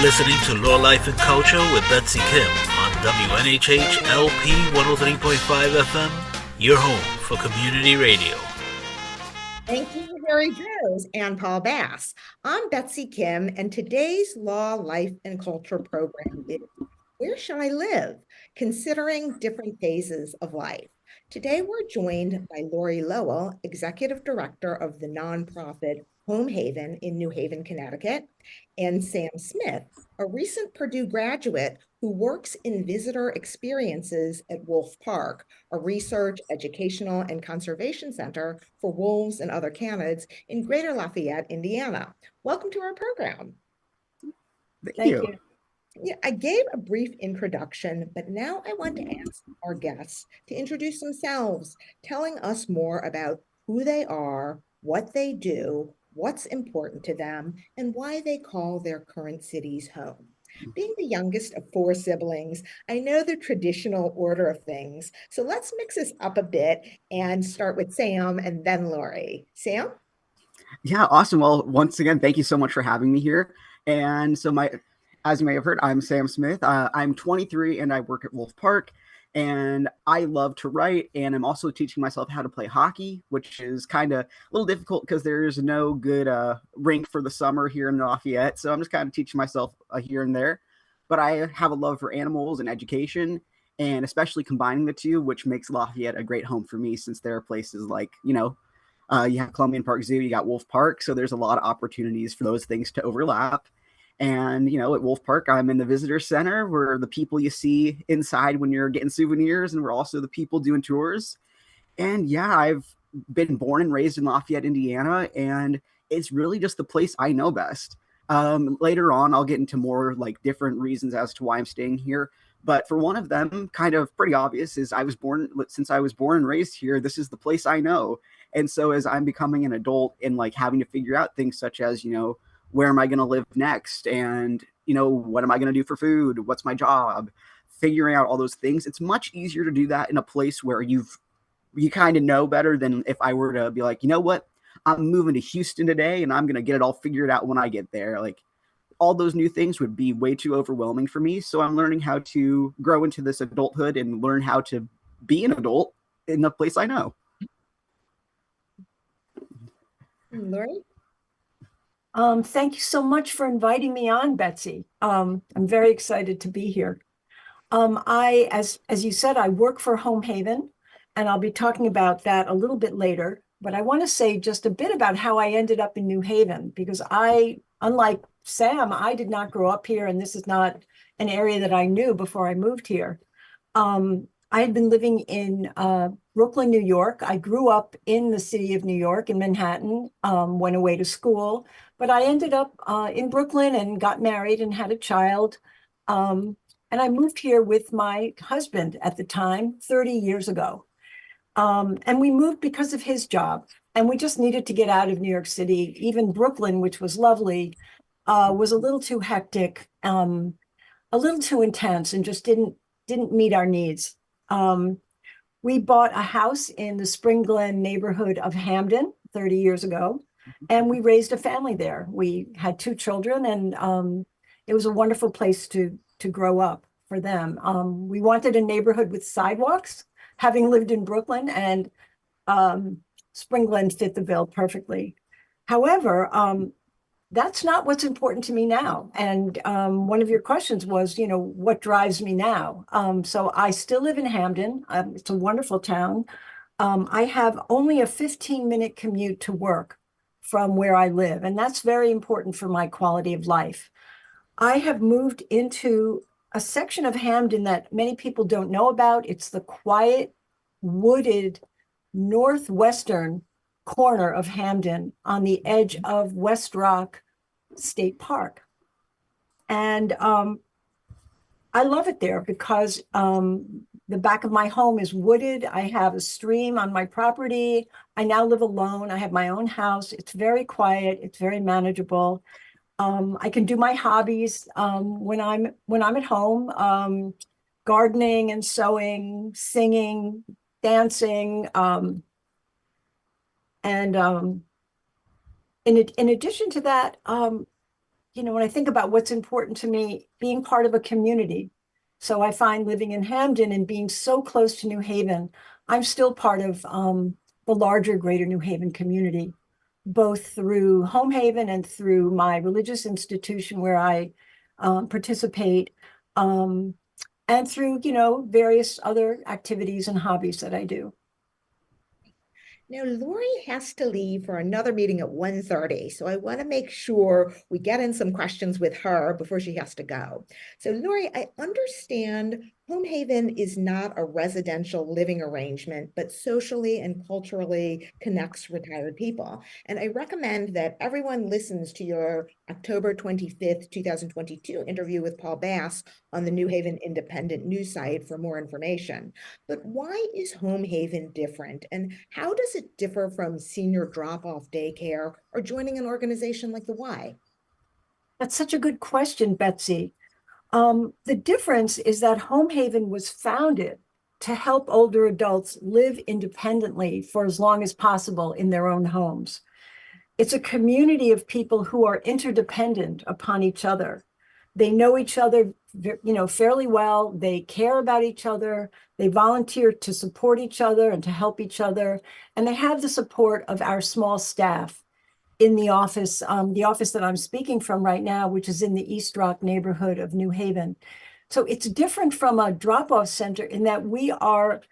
listening to Law, Life, and Culture with Betsy Kim on WNHH LP 103.5 FM, your home for community radio. Thank you, Harry Drews and Paul Bass. I'm Betsy Kim, and today's Law, Life, and Culture program is Where Shall I Live? Considering different phases of life. Today, we're joined by Lori Lowell, Executive Director of the nonprofit Home Haven in New Haven, Connecticut, and Sam Smith, a recent Purdue graduate who works in visitor experiences at Wolf Park, a research, educational, and conservation center for wolves and other canids in Greater Lafayette, Indiana. Welcome to our program. Thank you. Yeah, I gave a brief introduction, but now I want to ask our guests to introduce themselves, telling us more about who they are, what they do, what's important to them, and why they call their current cities home. Being the youngest of four siblings, I know the traditional order of things. So let's mix this up a bit and start with Sam and then Lori. Sam? Yeah, awesome. Well, once again, thank you so much for having me here. And so as you may have heard, I'm Sam Smith. I'm 23 and I work at Wolf Park. And I love to write, and I'm also teaching myself how to play hockey, which is kind of a little difficult because there's no good rink for the summer here in Lafayette. So I'm just kind of teaching myself here and there. But I have a love for animals and education, and especially combining the two, which makes Lafayette a great home for me, since there are places like, you have Columbian Park Zoo, you got Wolf Park. So there's a lot of opportunities for those things to overlap. And, at Wolf Park, I'm in the visitor center. We're the people you see inside when you're getting souvenirs, and we're also the people doing tours. And yeah, I've been born and raised in Lafayette, Indiana, and it's really just the place I know best. Later on, I'll get into more like different reasons as to why I'm staying here. But for one of them, kind of pretty obvious, is since I was born and raised here, this is the place I know. And so as I'm becoming an adult and like having to figure out things such as, where am I going to live next? And, what am I going to do for food? What's my job? Figuring out all those things. It's much easier to do that in a place where you kind of know better than if I were to be like, you know what? I'm moving to Houston today and I'm going to get it all figured out when I get there. Like all those new things would be way too overwhelming for me. So I'm learning how to grow into this adulthood and learn how to be an adult in the place I know. Lori? Thank you so much for inviting me on, Betsy. I'm very excited to be here. As you said, I work for Home Haven, and I'll be talking about that a little bit later. But I want to say just a bit about how I ended up in New Haven, because unlike Sam, I did not grow up here, and this is not an area that I knew before I moved here. I had been living in Brooklyn, New York. I grew up in the city of New York, in Manhattan, went away to school, but I ended up in Brooklyn and got married and had a child. And I moved here with my husband at the time, 30 years ago. And we moved because of his job. And we just needed to get out of New York City. Even Brooklyn, which was lovely, was a little too hectic, a little too intense, and just didn't meet our needs. We bought a house in the Spring Glen neighborhood of Hamden 30 years ago, and we raised a family there. We had 2 children, and it was a wonderful place to grow up for them. We wanted a neighborhood with sidewalks, having lived in Brooklyn, and Spring Glen fit the bill perfectly. However, that's not what's important to me now. And one of your questions was, what drives me now? So I still live in Hamden. It's a wonderful town. I have only a 15-minute commute to work from where I live, and that's very important for my quality of life. I have moved into a section of Hamden that many people don't know about. It's the quiet, wooded, northwestern corner of Hamden on the edge of West Rock State Park. And I love it there because the back of my home is wooded. I have a stream on my property. I now live alone. I have my own house. It's very quiet. It's very manageable. I can do my hobbies when I'm at home, gardening and sewing, singing, dancing, and in addition to that, when I think about what's important to me, being part of a community. So I find living in Hamden and being so close to New Haven, I'm still part of the larger greater New Haven community, both through Home Haven and through my religious institution where I participate, and through, various other activities and hobbies that I do. Now, Lori has to leave for another meeting at 1:30, so I want to make sure we get in some questions with her before she has to go. So, Lori, I understand Home Haven is not a residential living arrangement, but socially and culturally connects retired people. And I recommend that everyone listens to your October 25th, 2022 interview with Paul Bass on the New Haven Independent news site for more information. But why is Home Haven different? And how does it differ from senior drop-off daycare or joining an organization like the Y? That's such a good question, Betsy. The difference is that Home Haven was founded to help older adults live independently for as long as possible in their own homes. It's a community of people who are interdependent upon each other. They know each other, fairly well. They care about each other. They volunteer to support each other and to help each other. And they have the support of our small staff in the office that I'm speaking from right now, which is in the East Rock neighborhood of New Haven. So it's different from a drop-off center in that we are,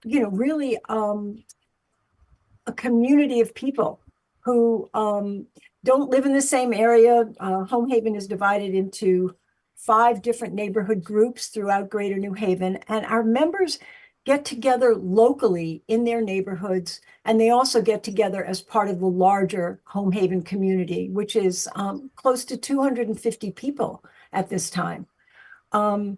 really a community of people who don't live in the same area. Home Haven is divided into 5 different neighborhood groups throughout Greater New Haven, and our members get together locally in their neighborhoods, and they also get together as part of the larger Home Haven community, which is close to 250 people at this time. Our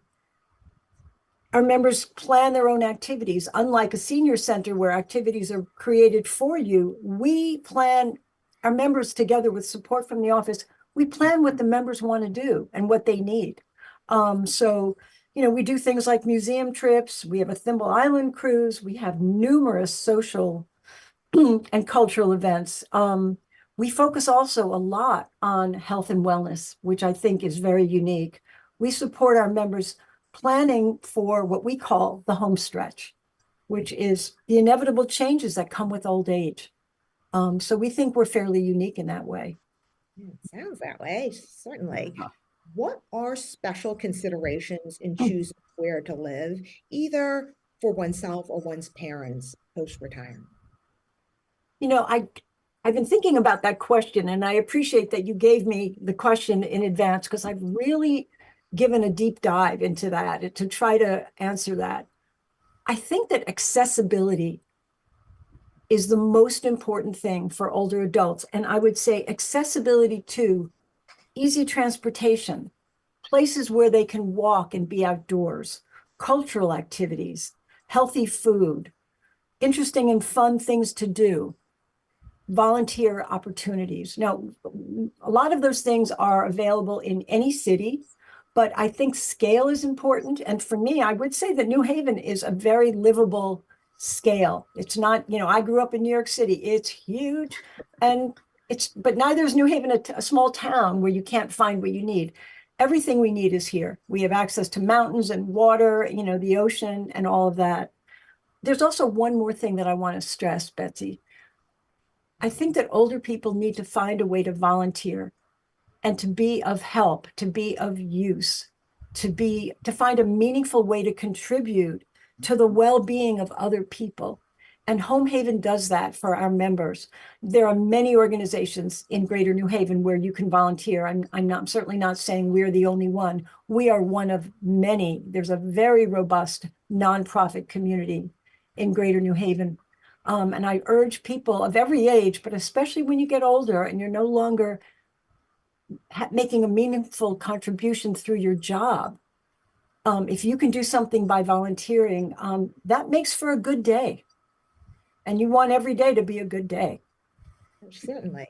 members plan their own activities. Unlike a senior center where activities are created for you, we plan our members together with support from the office. We plan what the members want to do and what they need. So we do things like museum trips. We have a Thimble Island cruise. We have numerous social and cultural events. We focus also a lot on health and wellness, which I think is very unique. We support our members planning for what we call the home stretch, which is the inevitable changes that come with old age. So we think we're fairly unique in that way. It sounds that way, certainly. What are special considerations in choosing where to live, either for oneself or one's parents post-retirement? I've been thinking about that question, and I appreciate that you gave me the question in advance because I've really given a deep dive into that to try to answer that. I think that accessibility is the most important thing for older adults. And I would say accessibility to easy transportation, places where they can walk and be outdoors, cultural activities, healthy food, interesting and fun things to do, volunteer opportunities. Now, a lot of those things are available in any city, but I think scale is important. And for me, I would say that New Haven is a very livable scale. It's not, I grew up in New York City. It's huge. But neither is New Haven a small town where you can't find what you need. Everything we need is here. We have access to mountains and water, the ocean and all of that. There's also one more thing that I want to stress, Betsy. I think that older people need to find a way to volunteer and to be of help, to be of use, to find a meaningful way to contribute to the well-being of other people. And Home Haven does that for our members. There are many organizations in Greater New Haven where you can volunteer. I'm certainly not saying we're the only one. We are one of many. There's a very robust nonprofit community in Greater New Haven. And I urge people of every age, but especially when you get older and you're no longer making a meaningful contribution through your job, if you can do something by volunteering, that makes for a good day. And you want every day to be a good day. Certainly.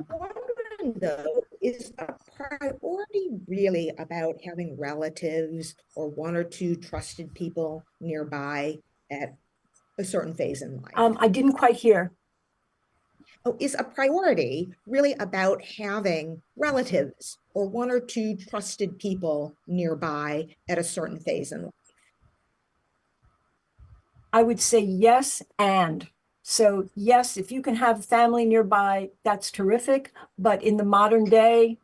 Wondering, though, is a priority really about having relatives or 1 or 2 trusted people nearby at a certain phase in life? I didn't quite hear. is a priority really about having relatives or one or two trusted people nearby at a certain phase in life? I would say yes, and so yes, if you can have family nearby, that's terrific. But in the modern day,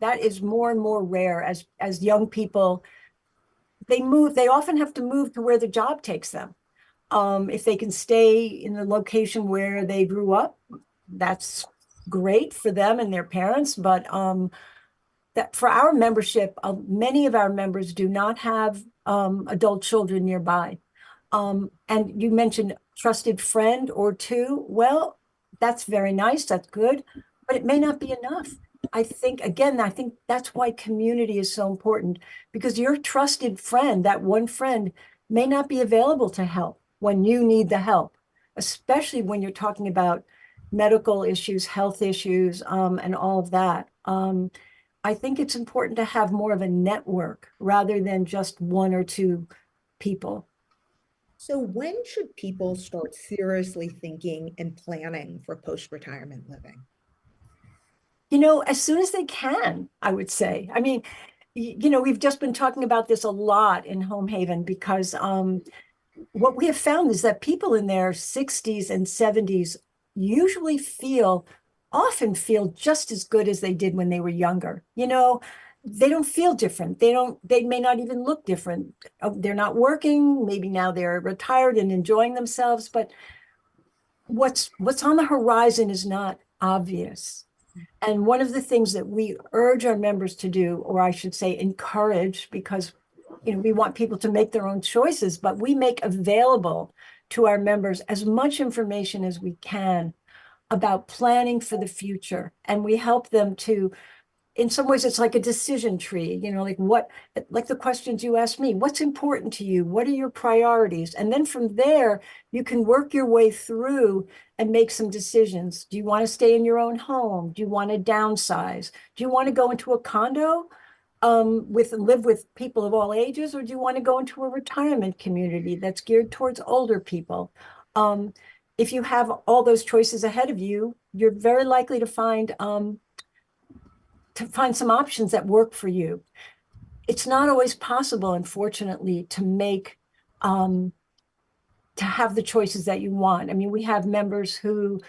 that is more and more rare as young people, they often have to move to where the job takes them. If they can stay in the location where they grew up, that's great for them and their parents. But that for our membership, many of our members do not have adult children nearby. And you mentioned trusted friend or two. Well, that's very nice. That's good, but it may not be enough. I think that's why community is so important, because your trusted friend, that one friend, may not be available to help when you need the help, especially when you're talking about medical issues, health issues, and all of that. I think it's important to have more of a network rather than just one or two people. So when should people start seriously thinking and planning for post-retirement living? As soon as they can, I would say. I mean, we've just been talking about this a lot in Home Haven because what we have found is that people in their 60s and 70s usually often feel just as good as they did when they were younger. They don't feel different. They may not even look different. They're not working. Maybe now they're retired and enjoying themselves, but what's on the horizon is not obvious. And one of the things that we urge our members to do, or I should say encourage, because we want people to make their own choices, but we make available to our members as much information as we can about planning for the future. And we help them to, in some ways, it's like a decision tree, like the questions you asked me, what's important to you? What are your priorities? And then from there, you can work your way through and make some decisions. Do you want to stay in your own home? Do you want to downsize? Do you want to go into a condo live with people of all ages, or do you want to go into a retirement community that's geared towards older people? If you have all those choices ahead of you, you're very likely to find some options that work for you. It's not always possible, unfortunately, to have the choices that you want. I mean, we have members who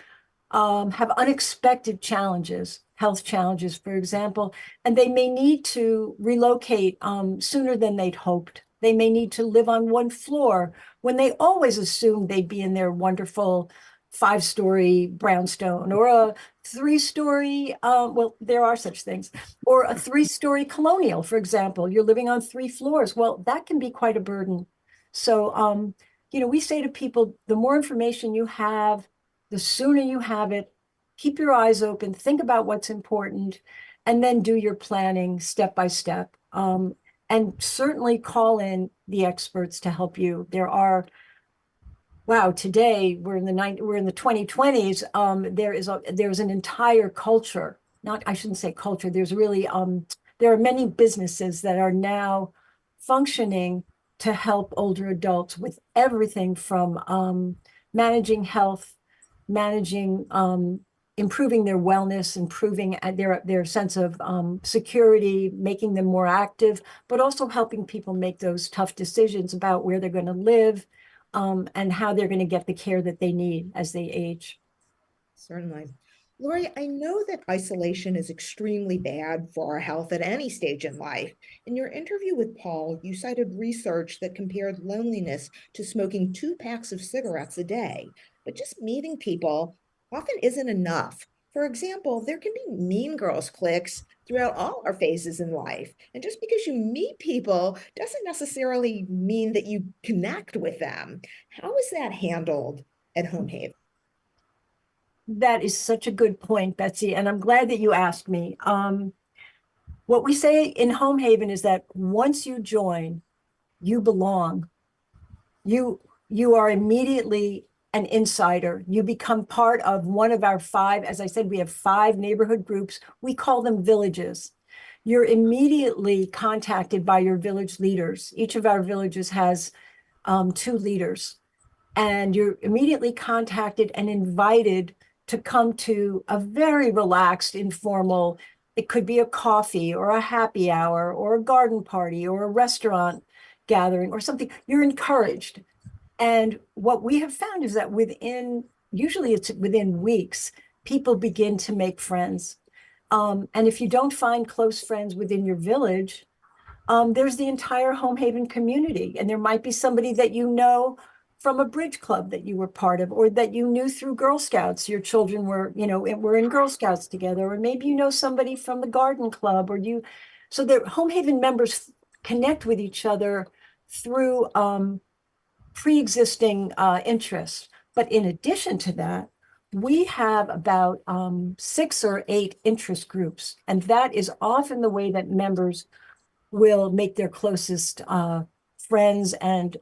have unexpected challenges, health challenges, for example, and they may need to relocate sooner than they'd hoped. They may need to live on one floor when they always assumed they'd be in their wonderful 5-story brownstone, or a 3-story, well, there are such things, or a 3-story colonial, for example. You're living on 3 floors. Well, that can be quite a burden. So, we say to people, the more information you have, the sooner you have it. Keep your eyes open, think about what's important, and then do your planning step by step. And certainly call in the experts to help you. Today we're in the 2020s. There's an entire culture. I shouldn't say culture. There are many businesses that are now functioning to help older adults with everything from managing health, managing improving their wellness, improving their sense of security, making them more active, but also helping people make those tough decisions about where they're going to live, and how they're going to get the care that they need as they age. Certainly. Lori, I know that isolation is extremely bad for our health at any stage in life. In your interview with Paul, you cited research that compared loneliness to smoking 2 packs of cigarettes a day. But just meeting people often isn't enough. For example, there can be mean girls cliques throughout all our phases in life. And just because you meet people doesn't necessarily mean that you connect with them. How is that handled at Home Haven? That is such a good point, Betsy, and I'm glad that you asked me. What we say in Home Haven is that once you join, you belong. You are immediately an insider. You become part of one of our 5, as I said, we have 5 neighborhood groups. We call them villages. You're immediately contacted by your village leaders. Each of our villages has 2 leaders, and you're immediately contacted and invited to come to a very relaxed, informal, it could be a coffee or a happy hour or a garden party or a restaurant gathering or something. You're encouraged. And what we have found is that usually it's within weeks, people begin to make friends. And if you don't find close friends within your village, there's the entire Home Haven community. And there might be somebody that you know from a bridge club that you were part of, or that you knew through Girl Scouts. Your children were in Girl Scouts together, or maybe you know somebody from the garden club, so the Home Haven members connect with each other through pre-existing interests. But in addition to that, we have about 6 or 8 interest groups, and that is often the way that members will make their closest friends and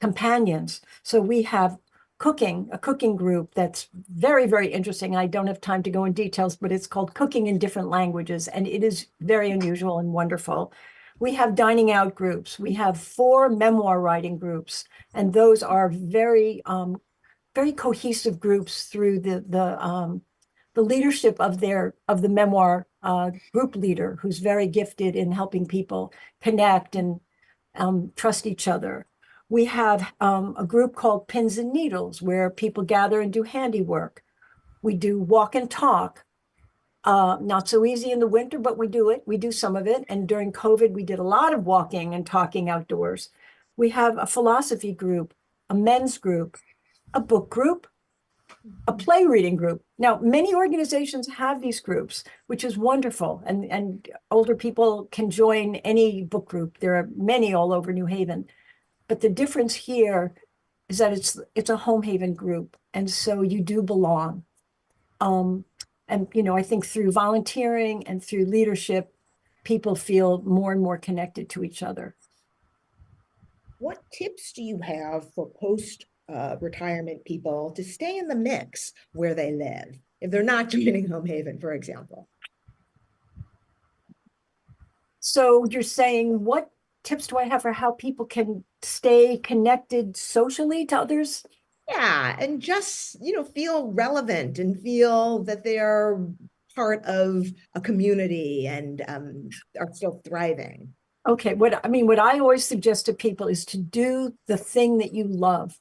companions. So we have a cooking group that's very, very interesting. I don't have time to go in details, but it's called Cooking in Different Languages, and it is very unusual and wonderful. We have dining out groups. We have 4 memoir writing groups, and those are very, very cohesive groups through the leadership of the memoir group leader, who's very gifted in helping people connect and trust each other. We have a group called Pins and Needles, where people gather and do handiwork. We do walk and talk. Not so easy in the winter, but we do it. We do some of it. And during COVID, we did a lot of walking and talking outdoors. We have a philosophy group, a men's group, a book group, a play reading group. Now, many organizations have these groups, which is wonderful. And older people can join any book group. There are many all over New Haven. But the difference here is that it's a Home Haven group. And so you do belong. And, I think through volunteering and through leadership, people feel more and more connected to each other. What tips do you have for post-retirement people to stay in the mix where they live, if they're not joining Home Haven, for example? So you're saying, what tips do I have for how people can stay connected socially to others? Yeah, and just, feel relevant and feel that they're part of a community and are still thriving. Okay, what I always suggest to people is to do the thing that you love.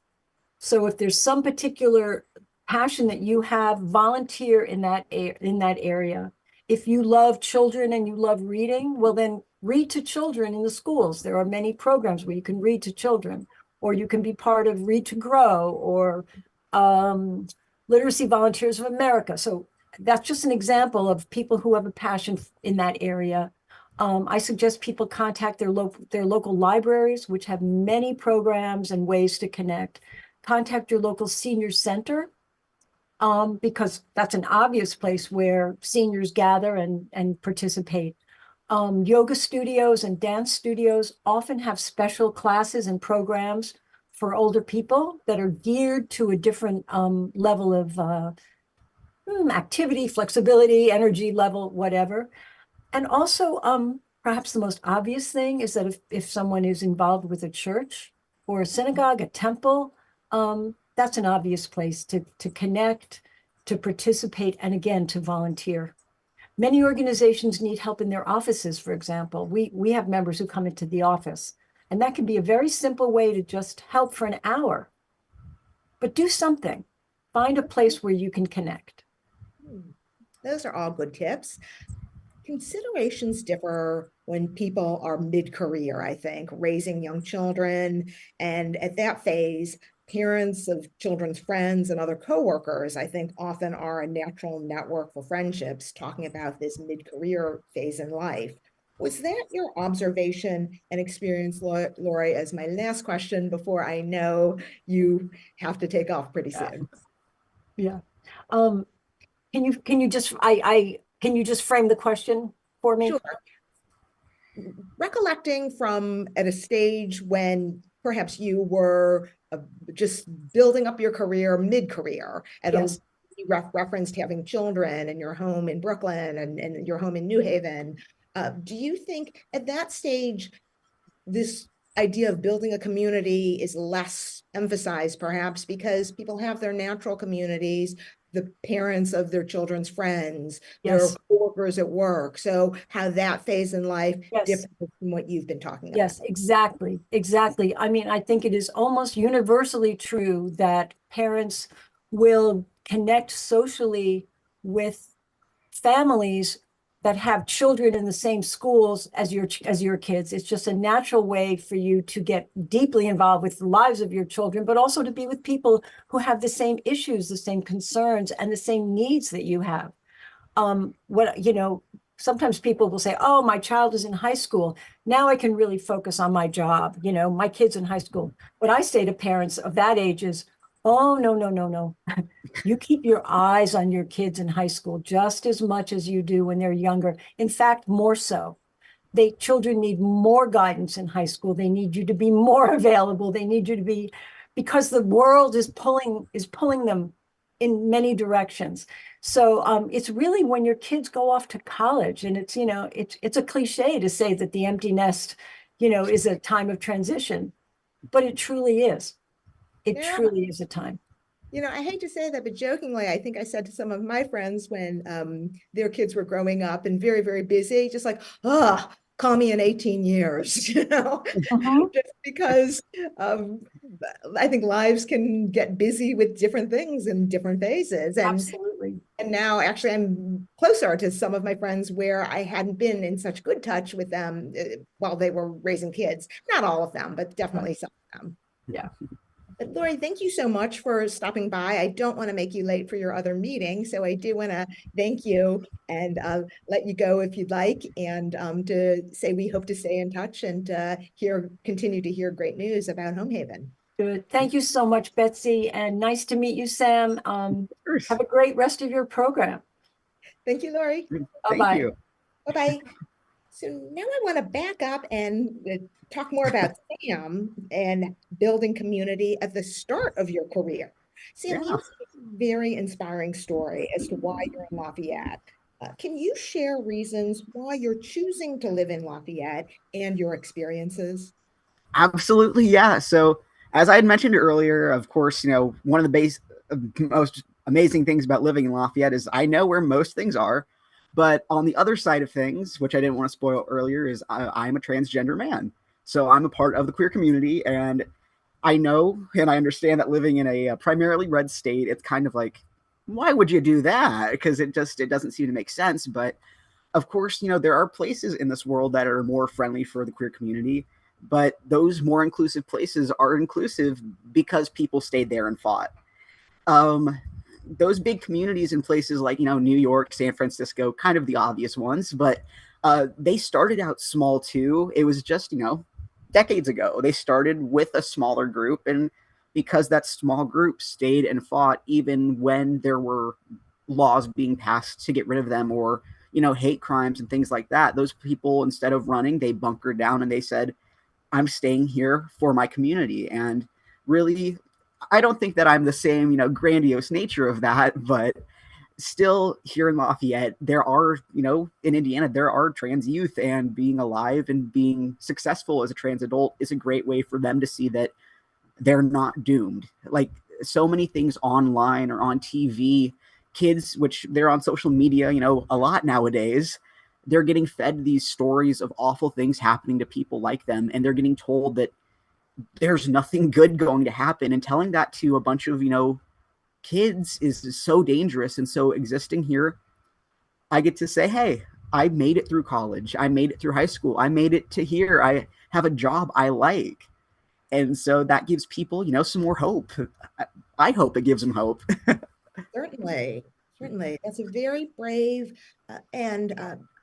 So if there's some particular passion that you have, volunteer in that area. If you love children and you love reading, well, then read to children in the schools. There are many programs where you can read to children, or you can be part of Read to Grow or Literacy Volunteers of America. So that's just an example of people who have a passion in that area. I suggest people contact their local libraries, which have many programs and ways to connect. Contact your local senior center, because that's an obvious place where seniors gather and participate. Yoga studios and dance studios often have special classes and programs for older people that are geared to a different level of activity, flexibility, energy level, whatever. And also, perhaps the most obvious thing is that if someone is involved with a church or a synagogue, a temple, that's an obvious place to connect, to participate, and again, to volunteer. Many organizations need help in their offices, for example. We have members who come into the office, and that can be a very simple way to just help for an hour. But do something. Find a place where you can connect. Those are all good tips. Considerations differ when people are mid-career, I think, raising young children. And at that phase, parents of children's friends and other coworkers, I think, often are a natural network for friendships, talking about this mid-career phase in life. Was that your observation and experience, Lori, as my last question before I know you have to take off pretty soon? Yeah. Can you just frame the question for me? Sure. Recollecting from at a stage when perhaps you were just building up your career, mid-career, and Yes. you referenced having children and your home in Brooklyn and your home in New Haven. Do you think at that stage, this idea of building a community is less emphasized, perhaps because people have their natural communities, the parents of their children's friends, their Yes. coworkers at work. So how that phase in life Yes. differs from what you've been talking Yes, about. exactly. Exactly. I mean, I think it is almost universally true that parents will connect socially with families that have children in the same schools as your kids. It's just a natural way for you to get deeply involved with the lives of your children, but also to be with people who have the same issues, the same concerns, and the same needs that you have. What, sometimes people will say, oh, my child is in high school. Now I can really focus on my job. My kid's in high school. What I say to parents of that age is, oh, no, no, no, no. You keep your eyes on your kids in high school just as much as you do when they're younger. In fact, more so. Children need more guidance in high school. They need you to be more available. They need you to be, because the world is pulling them in many directions. So it's really when your kids go off to college, and it's a cliche to say that the empty nest, is a time of transition, but it truly is. It Yeah. truly is a time. I hate to say that, but jokingly, I think I said to some of my friends when their kids were growing up and very, very busy, just like, call me in 18 years, Mhm. just because um, I think lives can get busy with different things in different phases. Absolutely. And now actually I'm closer to some of my friends where I hadn't been in such good touch with them while they were raising kids. Not all of them, but definitely some of them. Yeah. But Lori, thank you so much for stopping by. I don't want to make you late for your other meeting, so I do want to thank you and let you go if you'd like, and to say we hope to stay in touch and continue to hear great news about Home Haven. Good. Thank you so much, Betsy, and nice to meet you, Sam. Have a great rest of your program. Thank you, Lori. Thank Bye-bye. you. Bye-bye. So now I want to back up and talk more about Sam and building community at the start of your career. Sam, you Yeah. have a very inspiring story as to why you're in Lafayette. Can you share reasons why you're choosing to live in Lafayette and your experiences? Absolutely, yeah. So, as I had mentioned earlier, of course, one of the most amazing things about living in Lafayette is I know where most things are. But on the other side of things, which I didn't want to spoil earlier, is I'm a transgender man. So I'm a part of the queer community, and I know and I understand that living in a primarily red state, it's kind of like, why would you do that? Because it doesn't seem to make sense. But of course, there are places in this world that are more friendly for the queer community, but those more inclusive places are inclusive because people stayed there and fought. Um, those big communities in places like New York, San Francisco, kind of the obvious ones, but they started out small too. It was just decades ago. They started with a smaller group, and because that small group stayed and fought, even when there were laws being passed to get rid of them, or hate crimes and things like that, those people, instead of running, they bunkered down and they said, I'm staying here for my community. And really, I don't think that I'm the same grandiose nature of that, but still, here in Lafayette, there are, in Indiana, there are trans youth, and being alive and being successful as a trans adult is a great way for them to see that they're not doomed. Like so many things online or on TV, kids, which they're on social media, a lot nowadays, they're getting fed these stories of awful things happening to people like them, and they're getting told that there's nothing good going to happen. And telling that to a bunch of, kids is so dangerous. And so existing here, I get to say, hey, I made it through college. I made it through high school. I made it to here. I have a job I like. And so that gives people, some more hope. I hope it gives them hope. Certainly, certainly. That's a very brave and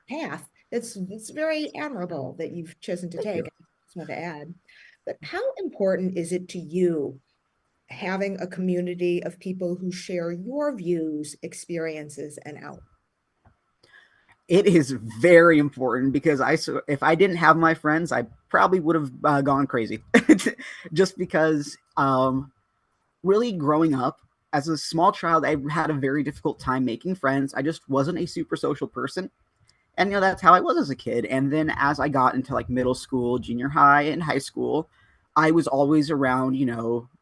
path. It's very admirable that you've chosen to Thank take. you. I just want to add. But how important is it to you having a community of people who share your views, experiences, and out? It is very important because if I didn't have my friends, I probably would have gone crazy. Just because really growing up as a small child, I had a very difficult time making friends. I just wasn't a super social person. And that's how I was as a kid. And then as I got into like middle school, junior high, and high school, I was always around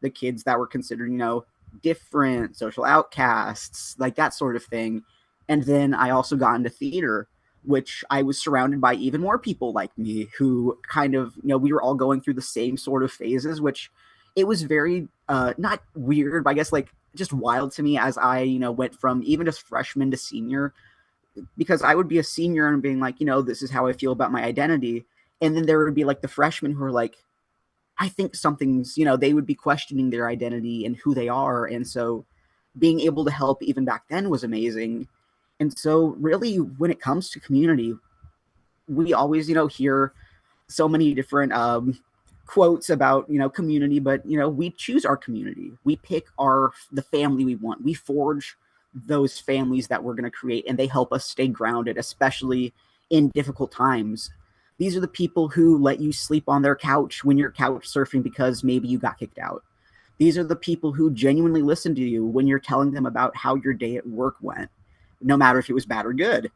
the kids that were considered different, social outcasts, like that sort of thing. And then I also got into theater, which I was surrounded by even more people like me who kind of, we were all going through the same sort of phases, which it was very, not weird, but I guess like just wild to me as I, went from even just freshman to senior, because I would be a senior and being like, this is how I feel about my identity. And then there would be like the freshmen who are like, I think something's, they would be questioning their identity and who they are. And so being able to help even back then was amazing. And so really when it comes to community, we always, hear so many different quotes about, community, but, we choose our community. We pick the family we want. We forge those families that we're going to create, and they help us stay grounded, especially in difficult times. These are the people who let you sleep on their couch when you're couch surfing because maybe you got kicked out. These are the people who genuinely listen to you when you're telling them about how your day at work went, no matter if it was bad or good.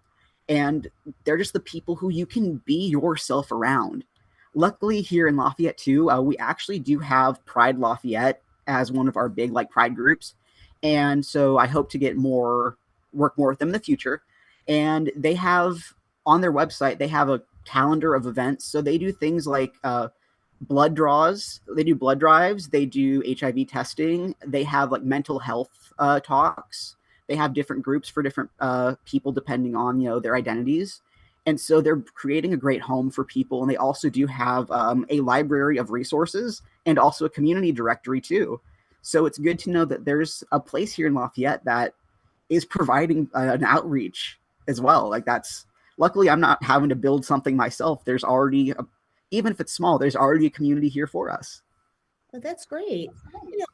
And they're just the people who you can be yourself around. Luckily, here in Lafayette, too, we actually do have Pride Lafayette as one of our big Pride groups. And so I hope to work more with them in the future. And they have on their website, they have a calendar of events. So they do things like blood draws, they do blood drives, they do HIV testing, they have mental health talks. They have different groups for different people depending on, their identities. And so they're creating a great home for people. And they also do have a library of resources and also a community directory too. So it's good to know that there's a place here in Lafayette that is providing an outreach as well. Luckily I'm not having to build something myself. There's already, even if it's small, there's already a community here for us. Oh, that's great.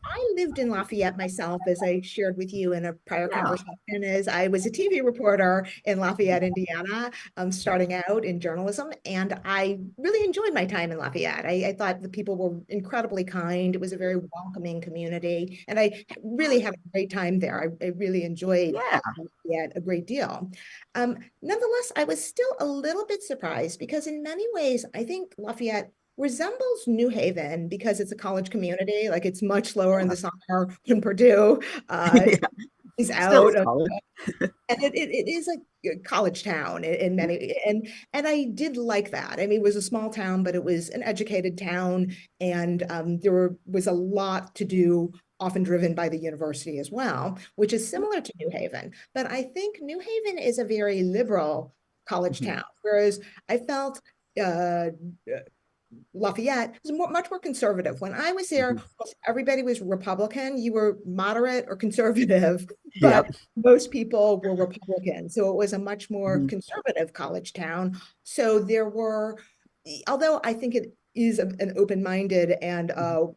I lived in Lafayette myself, as I shared with you in a prior conversation, as I was a TV reporter in Lafayette, Indiana, starting out in journalism. And I really enjoyed my time in Lafayette. I thought the people were incredibly kind. It was a very welcoming community. And I really had a great time there. I really enjoyed Lafayette a great deal. Nonetheless, I was still a little bit surprised because in many ways, I think Lafayette resembles New Haven because it's a college community. It's much slower in the summer when Purdue is out. And it is a college town in many, and I did like that. I mean, it was a small town, but it was an educated town, and there was a lot to do, often driven by the university as well, which is similar to New Haven. But I think New Haven is a very liberal college town, whereas I felt Lafayette was much more conservative. When I was there, everybody was Republican. You were moderate or conservative, but most people were Republican. So it was a much more conservative college town. So there were, although I think it is an open-minded and a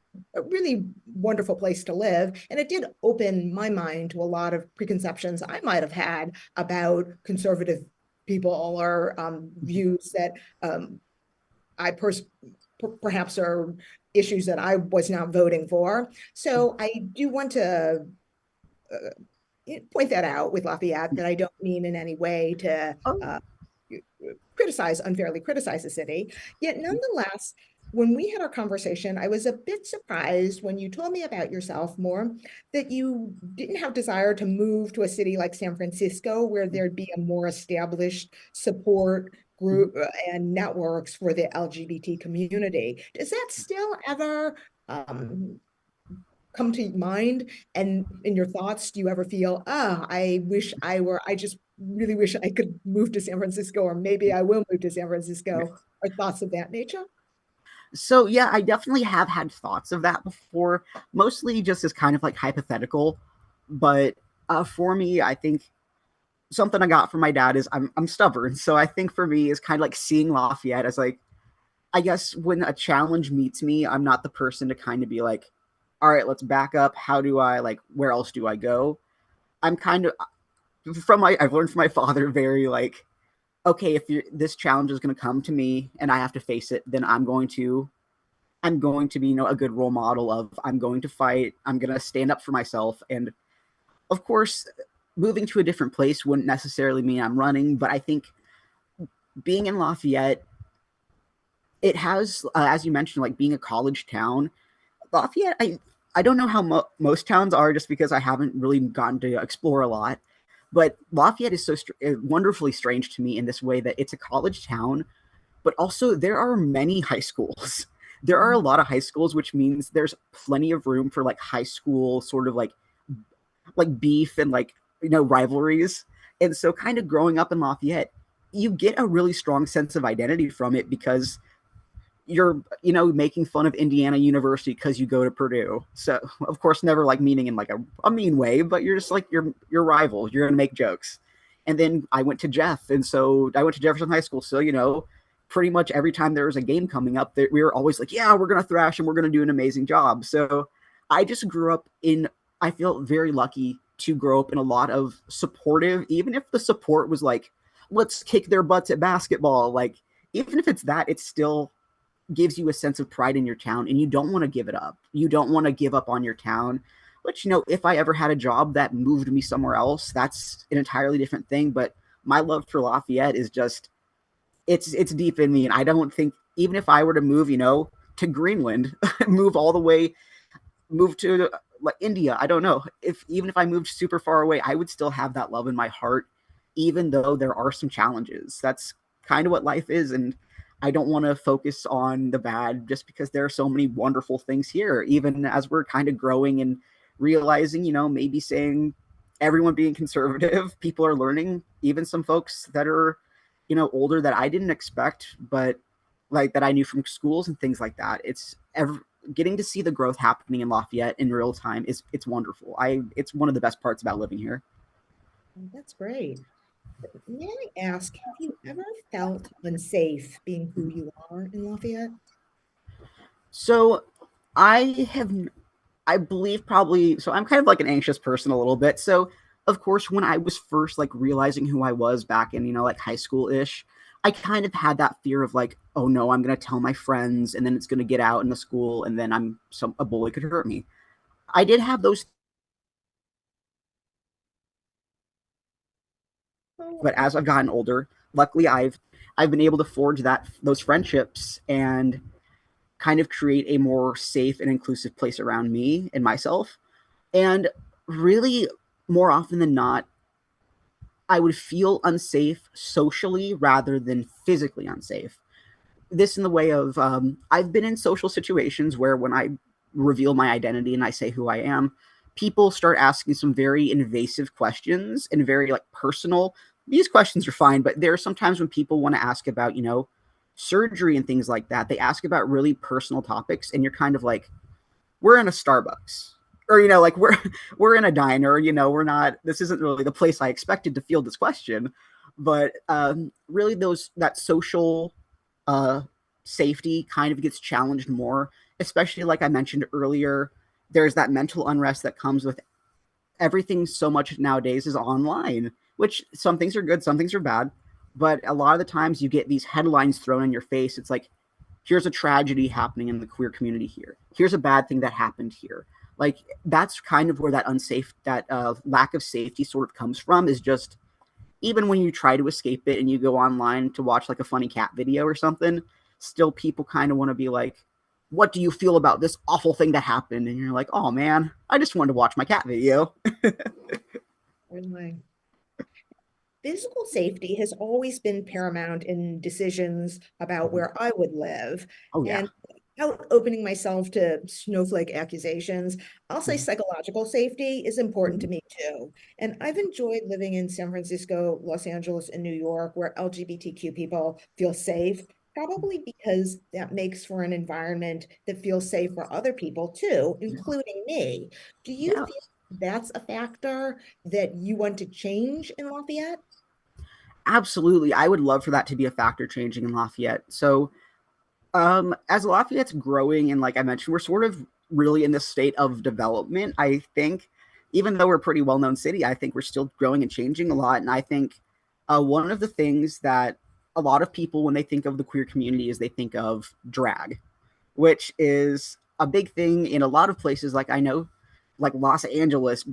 really wonderful place to live, and it did open my mind to a lot of preconceptions I might have had about conservative people or views that I perhaps are issues that I was not voting for. So I do want to point that out with Lafayette, that I don't mean in any way to unfairly criticize the city. Yet nonetheless, when we had our conversation, I was a bit surprised when you told me about yourself more, that you didn't have desire to move to a city like San Francisco, where there'd be a more established support group and networks for the LGBT community. Does that still ever come to mind? And in your thoughts, do you ever feel, I just really wish I could move to San Francisco, or maybe I will move to San Francisco, or thoughts of that nature? So yeah, I definitely have had thoughts of that before, mostly just as kind of hypothetical. But for me, I think something I got from my dad is I'm stubborn. So I think for me is kind of seeing Lafayette as I guess when a challenge meets me, I'm not the person to kind of be all right, let's back up. How do I where else do I go? I'm kind of I've learned from my father very okay, if this challenge is going to come to me and I have to face it, then I'm going to be, a good role model of I'm going to fight. I'm going to stand up for myself. And of course, moving to a different place wouldn't necessarily mean I'm running, but I think being in Lafayette, it has, as you mentioned, being a college town, Lafayette, I don't know how most towns are just because I haven't really gotten to explore a lot. But Lafayette is so wonderfully strange to me in this way that it's a college town, but also there are many high schools. There are a lot of high schools, which means there's plenty of room for like high school sort of like beef and like rivalries. And so kind of growing up in Lafayette, you get a really strong sense of identity from it because you're making fun of Indiana University because you go to Purdue. So of course never like meaning in like a mean way, but you're just like your rival. You're gonna make jokes. And then I went to Jeff, and so I went to Jefferson High School. So pretty much every time there was a game coming up, we were always like, yeah, we're gonna thrash and we're gonna do an amazing job. So I just grew up in. I feel very lucky to grow up in a lot of supportive, even if the support was like, let's kick their butts at basketball. Like even if it's that, it's still gives you a sense of pride in your town, and you don't want to give it up. You don't want to give up on your town. Which, if I ever had a job that moved me somewhere else, that's an entirely different thing. But my love for Lafayette is just, it's deep in me. And I don't think, even if I were to move, to Greenland, move all the way, move to like India, I don't know. Even if I moved super far away, I would still have that love in my heart, even though there are some challenges. That's kind of what life is. And I don't want to focus on the bad just because there are so many wonderful things here, even as we're kind of growing and realizing, maybe saying everyone being conservative, people are learning, even some folks that are, older that I didn't expect, but like that I knew from schools and things like that. Getting to see the growth happening in Lafayette in real time it's wonderful. It's one of the best parts about living here. That's great. May I ask, have you ever felt unsafe being who you are in Lafayette? So I believe probably, so I'm kind of like an anxious person a little bit. So of course, when I was first like realizing who I was back in, like high school ish, I kind of had that fear of like, oh no, I'm going to tell my friends and then it's going to get out in the school and then a bully could hurt me. I did have those, but as I've gotten older, luckily I've been able to forge those friendships and kind of create a more safe and inclusive place around me and myself. And really, more often than not, I would feel unsafe socially rather than physically unsafe. This in the way of I've been in social situations where when I reveal my identity and I say who I am, people start asking some very invasive questions and very like personal. These questions are fine, but there are sometimes when people want to ask about, surgery and things like that. They ask about really personal topics, and you're kind of like, we're in a Starbucks. Or, like we're in a diner, we're not, this isn't really the place I expected to field this question. But really that social safety kind of gets challenged more, especially like I mentioned earlier, there's that mental unrest that comes with everything so much nowadays is online, which some things are good, some things are bad. But a lot of the times you get these headlines thrown in your face. It's like, here's a tragedy happening in the queer community here. Here's a bad thing that happened here. Like that's kind of where that lack of safety sort of comes from, is just even when you try to escape it and you go online to watch like a funny cat video or something, still people kind of want to be like, what do you feel about this awful thing that happened? And you're like, oh man, I just wanted to watch my cat video. Really? Physical safety has always been paramount in decisions about where I would live. Oh yeah. And without opening myself to snowflake accusations, I'll say psychological safety is important to me too. And I've enjoyed living in San Francisco, Los Angeles, and New York, where LGBTQ people feel safe, probably because that makes for an environment that feels safe for other people too, including me. Do you Yeah. feel that's a factor that you want to change in Lafayette? Absolutely. I would love for that to be a factor changing in Lafayette. So as Lafayette's growing, and like I mentioned, we're sort of really in this state of development. I think, even though we're a pretty well-known city, I think we're still growing and changing a lot. And I think one of the things that a lot of people, when they think of the queer community, is they think of drag, which is a big thing in a lot of places. Like I know, like Los Angeles,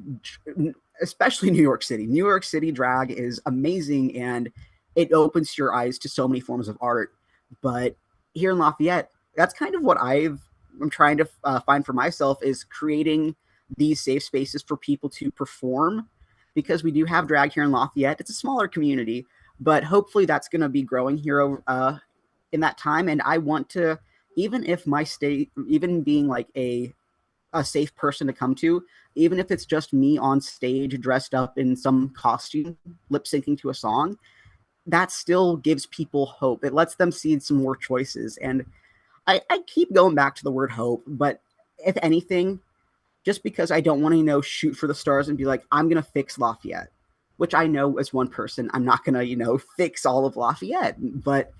especially New York City. New York City drag is amazing, and it opens your eyes to so many forms of art. But here in Lafayette, that's kind of what I've I'm trying to find for myself is creating these safe spaces for people to perform, because we do have drag here in Lafayette. It's a smaller community, but hopefully that's going to be growing here in that time. And I want to, even if my state, even being like a safe person to come to, even if it's just me on stage dressed up in some costume, lip syncing to a song, that still gives people hope. It lets them see some more choices. And I keep going back to the word hope, but if anything, just because I don't want to, shoot for the stars and be like, I'm going to fix Lafayette, which I know as one person, I'm not going to, fix all of Lafayette, but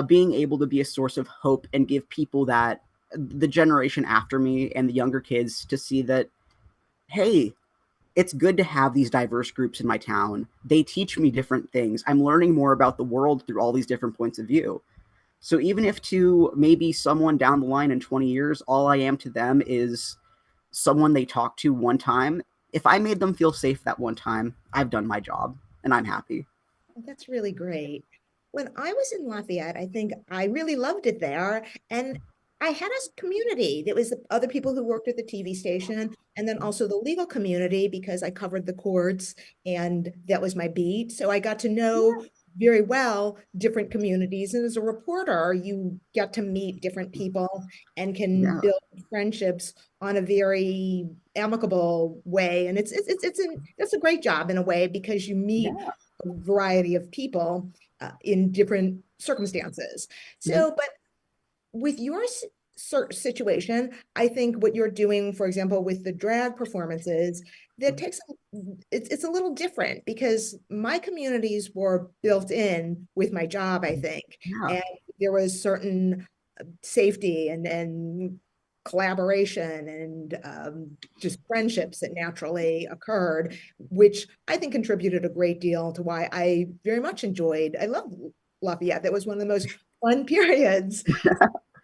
being able to be a source of hope and give people that, the generation after me and the younger kids, to see that, hey, it's good to have these diverse groups in my town. They teach me different things. I'm learning more about the world through all these different points of view. So even if to maybe someone down the line in 20 years, all I am to them is someone they talked to one time, if I made them feel safe that one time, I've done my job and I'm happy. That's really great. When I was in Lafayette, I think I really loved it there. And I had a community that was the other people who worked at the TV station, and then also the legal community, because I covered the courts and that was my beat. So I got to know very well different communities. And as a reporter, you get to meet different people and can Yeah. build friendships on a very amicable way. And it's a great job in a way, because you meet Yeah. a variety of people in different circumstances. Mhm. So, but with your situation, I think what you're doing, for example, with the drag performances, that takes it's a little different, because my communities were built in with my job, I think, Yeah. and there was certain safety and collaboration and just friendships that naturally occurred, which I think contributed a great deal to why I very much enjoyed. I love Lafayette. That was one of the most fun periods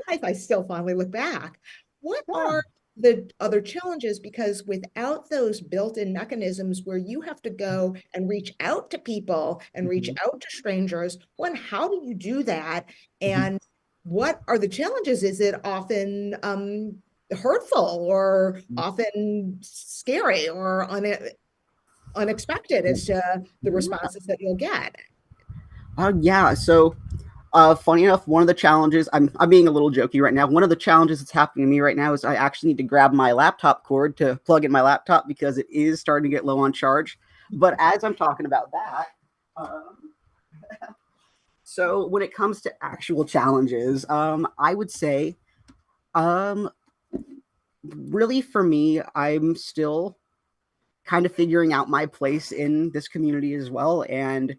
life. I still fondly look back. What Yeah. are the other challenges? Because without those built-in mechanisms where you have to go and reach out to people and reach Mhm. out to strangers, one, how do you do that? Mhm. And what are the challenges? Is it often hurtful or often scary or unexpected as to the responses that you'll get? Yeah. So, funny enough, one of the challenges, I'm being a little jokey right now. One of the challenges that's happening to me right now is I actually need to grab my laptop cord to plug in my laptop, because it is starting to get low on charge. But as I'm talking about that, um, so when it comes to actual challenges, I would say, um, really for me, I'm still kind of figuring out my place in this community as well. And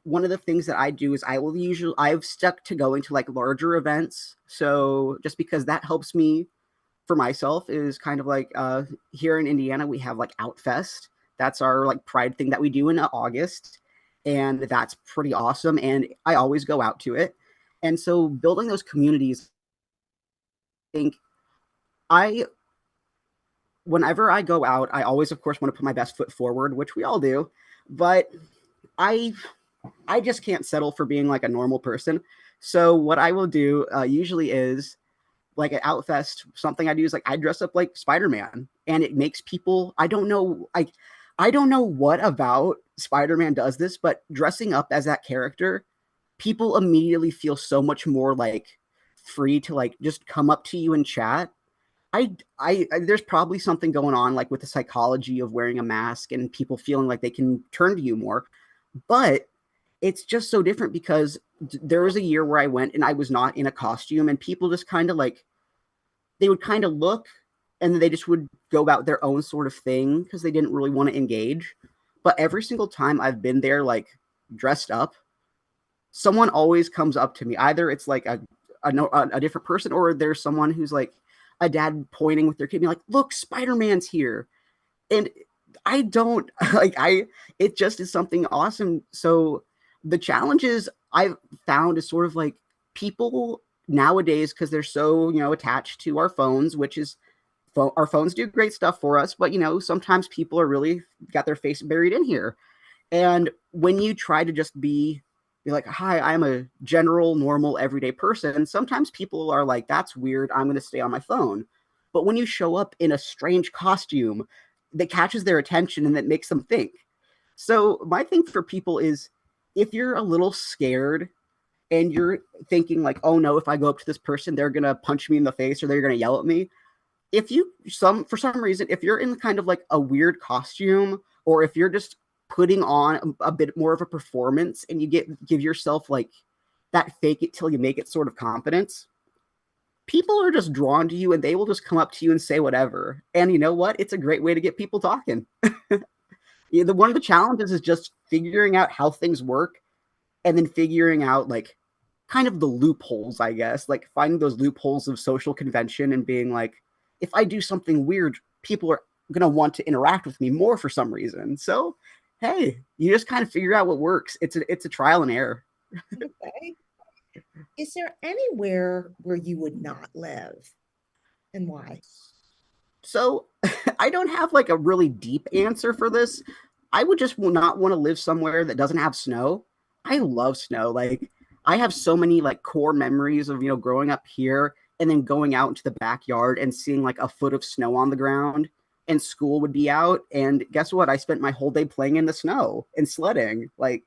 one of the things that I do is I've stuck to going to like larger events. So just because that helps me for myself, is kind of like here in Indiana, we have like Outfest. That's our like pride thing that we do in August. And that's pretty awesome. And I always go out to it. And so building those communities, I think I whenever I go out, I always, of course, want to put my best foot forward, which we all do. But I I just can't settle for being like a normal person. So what I will do usually is like at Outfest, something I do is like I dress up like Spider-Man, and it makes people. I don't know what about Spider-Man does this, but dressing up as that character, people immediately feel so much more like free to like just come up to you and chat. There's probably something going on like with the psychology of wearing a mask and people feeling like they can turn to you more, but it's just so different because there was a year where I went and I was not in a costume, and people just kind of like, they would kind of look, and they just would go about their own sort of thing because they didn't really want to engage. But every single time I've been there, like dressed up, someone always comes up to me. Either it's like a different person, or there's someone who's like a dad pointing with their kid, and be like, "Look, Spider-Man's here." And I don't like I it just is something awesome. So the challenges I've found is sort of like people nowadays, because they're so, attached to our phones, which is our phones do great stuff for us, but sometimes people are really got their face buried in here. And when you try to just be be like, hi, I'm a general, normal, everyday person. Sometimes people are like, that's weird. I'm going to stay on my phone. But when you show up in a strange costume that catches their attention and that makes them think. So my thing for people is if you're a little scared and you're thinking like, oh no, if I go up to this person, they're going to punch me in the face or they're going to yell at me. If you for some reason, if you're in kind of like a weird costume, or if you're just putting on a bit more of a performance and you give yourself like that fake it till you make it sort of confidence, people are just drawn to you and they will just come up to you and say whatever. And you know what? It's a great way to get people talking. One of the challenges is just figuring out how things work and then figuring out like kind of the loopholes, I guess, like finding those loopholes of social convention and being like, if I do something weird, people are going to want to interact with me more for some reason. So, hey, you just kind of figure out what works. It's a trial and error. Okay. Is there anywhere where you would not live and why? So I don't have like a really deep answer for this. I would just not want to live somewhere that doesn't have snow. I love snow. Like I have so many like core memories of, growing up here and then going out into the backyard and seeing like a foot of snow on the ground, and school would be out. And guess what? I spent my whole day playing in the snow and sledding. Like,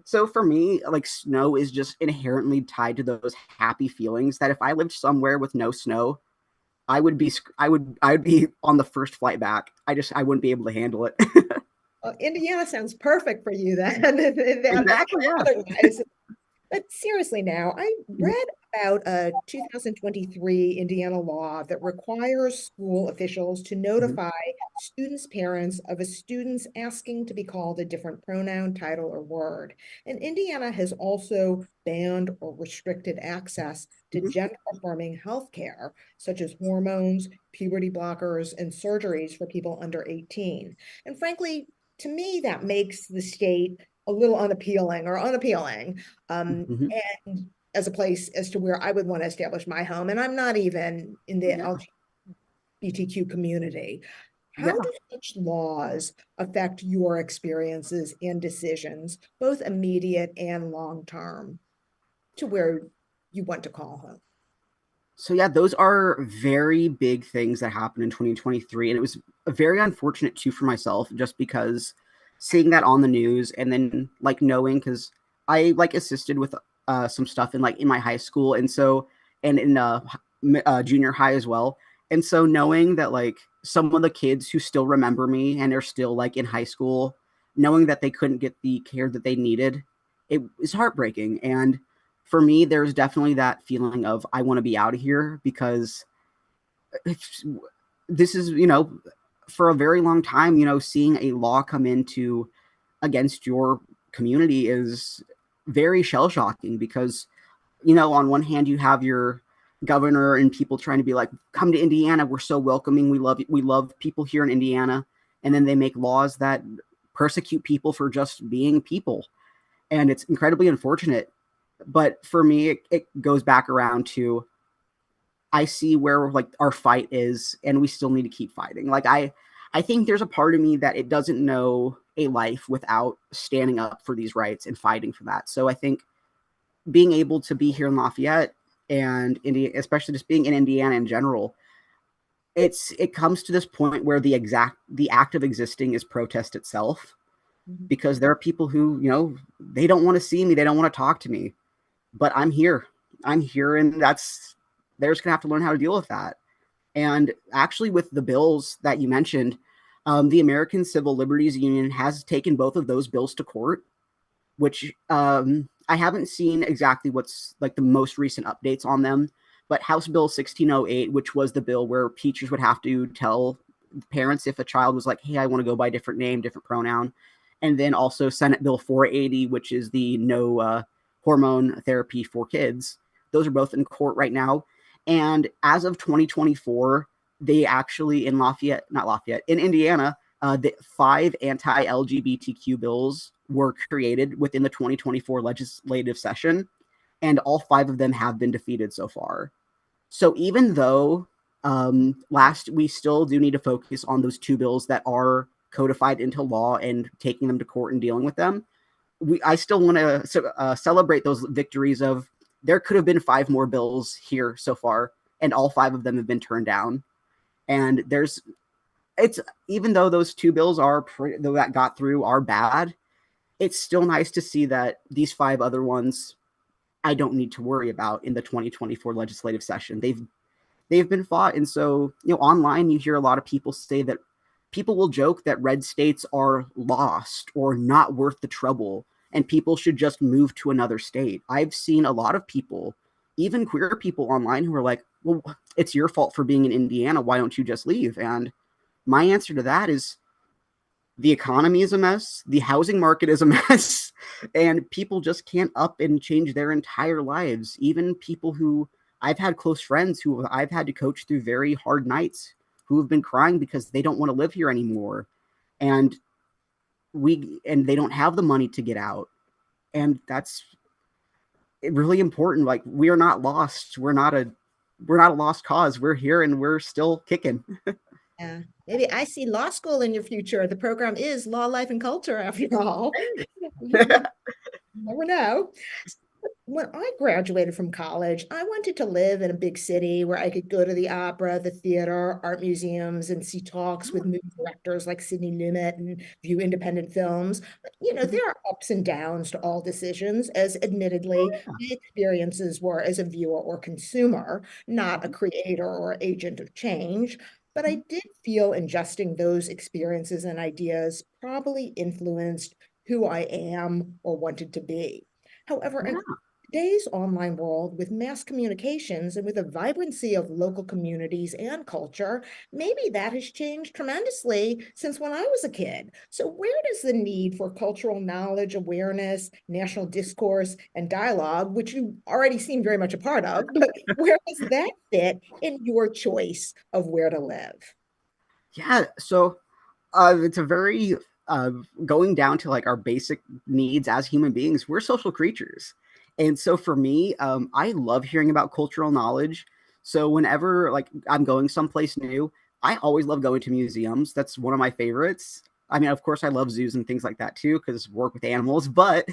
so for me, like snow is just inherently tied to those happy feelings that if I lived somewhere with no snow, I would be on the first flight back. I wouldn't be able to handle it. Well, Indiana sounds perfect for you then. Exactly, yeah. Otherwise. But seriously now, I read about a 2023 Indiana law that requires school officials to notify students' parents of a student's asking to be called a different pronoun, title, or word. And Indiana has also banned or restricted access to gender-affirming health care, such as hormones, puberty blockers, and surgeries for people under 18. And frankly, to me, that makes the state a little unappealing, Mhm. and as a place as to where I would want to establish my home. And I'm not even in the Yeah. LGBTQ community. How Yeah. do such laws affect your experiences and decisions, both immediate and long term, to where you want to call home? So yeah, those are very big things that happened in 2023, and it was very unfortunate too for myself, just because seeing that on the news and then like knowing, because I like assisted with some stuff in my high school, and so and in junior high as well, and so knowing that like some of the kids who still remember me and are still like in high school, knowing that they couldn't get the care that they needed, it was heartbreaking. And for me, there's definitely that feeling of I want to be out of here, because this is, for a very long time, seeing a law come into against your community is very shell shocking, because, on one hand, you have your governor and people trying to be like, come to Indiana. We're so welcoming. We love people here in Indiana. And then they make laws that persecute people for just being people. And it's incredibly unfortunate. But for me, it goes back around to I see where like our fight is, and we still need to keep fighting. Like I think there's a part of me that it doesn't know a life without standing up for these rights and fighting for that. So I think being able to be here in Lafayette and India, especially just being in Indiana in general, it comes to this point where the act of existing is protest itself, because there are people who, they don't want to see me, they don't want to talk to me, but I'm here. And they're just gonna have to learn how to deal with that. And actually, with the bills that you mentioned, the American Civil Liberties Union has taken both of those bills to court, which I haven't seen exactly what's like the most recent updates on them. But House Bill 1608, which was the bill where teachers would have to tell parents if a child was like, hey, I want to go by a different name, different pronoun. And then also Senate Bill 480, which is the no hormone therapy for kids. Those are both in court right now. And as of 2024, they actually in Indiana, the 5 anti-LGBTQ bills were created within the 2024 legislative session, and all 5 of them have been defeated so far. So even though we still do need to focus on those 2 bills that are codified into law and taking them to court and dealing with them, I still want to celebrate those victories of there could have been 5 more bills here so far, and all 5 of them have been turned down. And it's even though those 2 bills that got through are bad, it's still nice to see that these 5 other ones I don't need to worry about in the 2024 legislative session. They've been fought. And so, online you hear a lot of people say that people will joke that red states are lost or not worth the trouble and people should just move to another state. I've seen a lot of people, even queer people online, who are like, well, it's your fault for being in Indiana. Why don't you just leave? And my answer to that is the economy is a mess. The housing market is a mess. And people just can't up and change their entire lives. Even people who I've had close friends who I've had to coach through very hard nights who have been crying because they don't want to live here anymore. And they don't have the money to get out. And that's really important. Like, we are not lost. We're not a lost cause. We're here and we're still kicking. Yeah, maybe I see law school in your future. The program is Law, Life, and Culture, after all. You never know. When I graduated from college, I wanted to live in a big city where I could go to the opera, the theater, art museums, and see talks with movie directors like Sidney Lumet and view independent films. But, there are ups and downs to all decisions, as admittedly, my experiences were as a viewer or consumer, not a creator or agent of change. But I did feel ingesting those experiences and ideas probably influenced who I am or wanted to be. However, in today's online world, with mass communications and with a vibrancy of local communities and culture, maybe that has changed tremendously since when I was a kid. So where does the need for cultural knowledge, awareness, national discourse, and dialogue, which you already seem very much a part of, but where does that fit in your choice of where to live? Yeah, so it's a very going down to like our basic needs as human beings. We're social creatures. And so for me, I love hearing about cultural knowledge. So whenever like I'm going someplace new, I always love going to museums. That's one of my favorites. I mean, of course, I love zoos and things like that too, because work with animals. But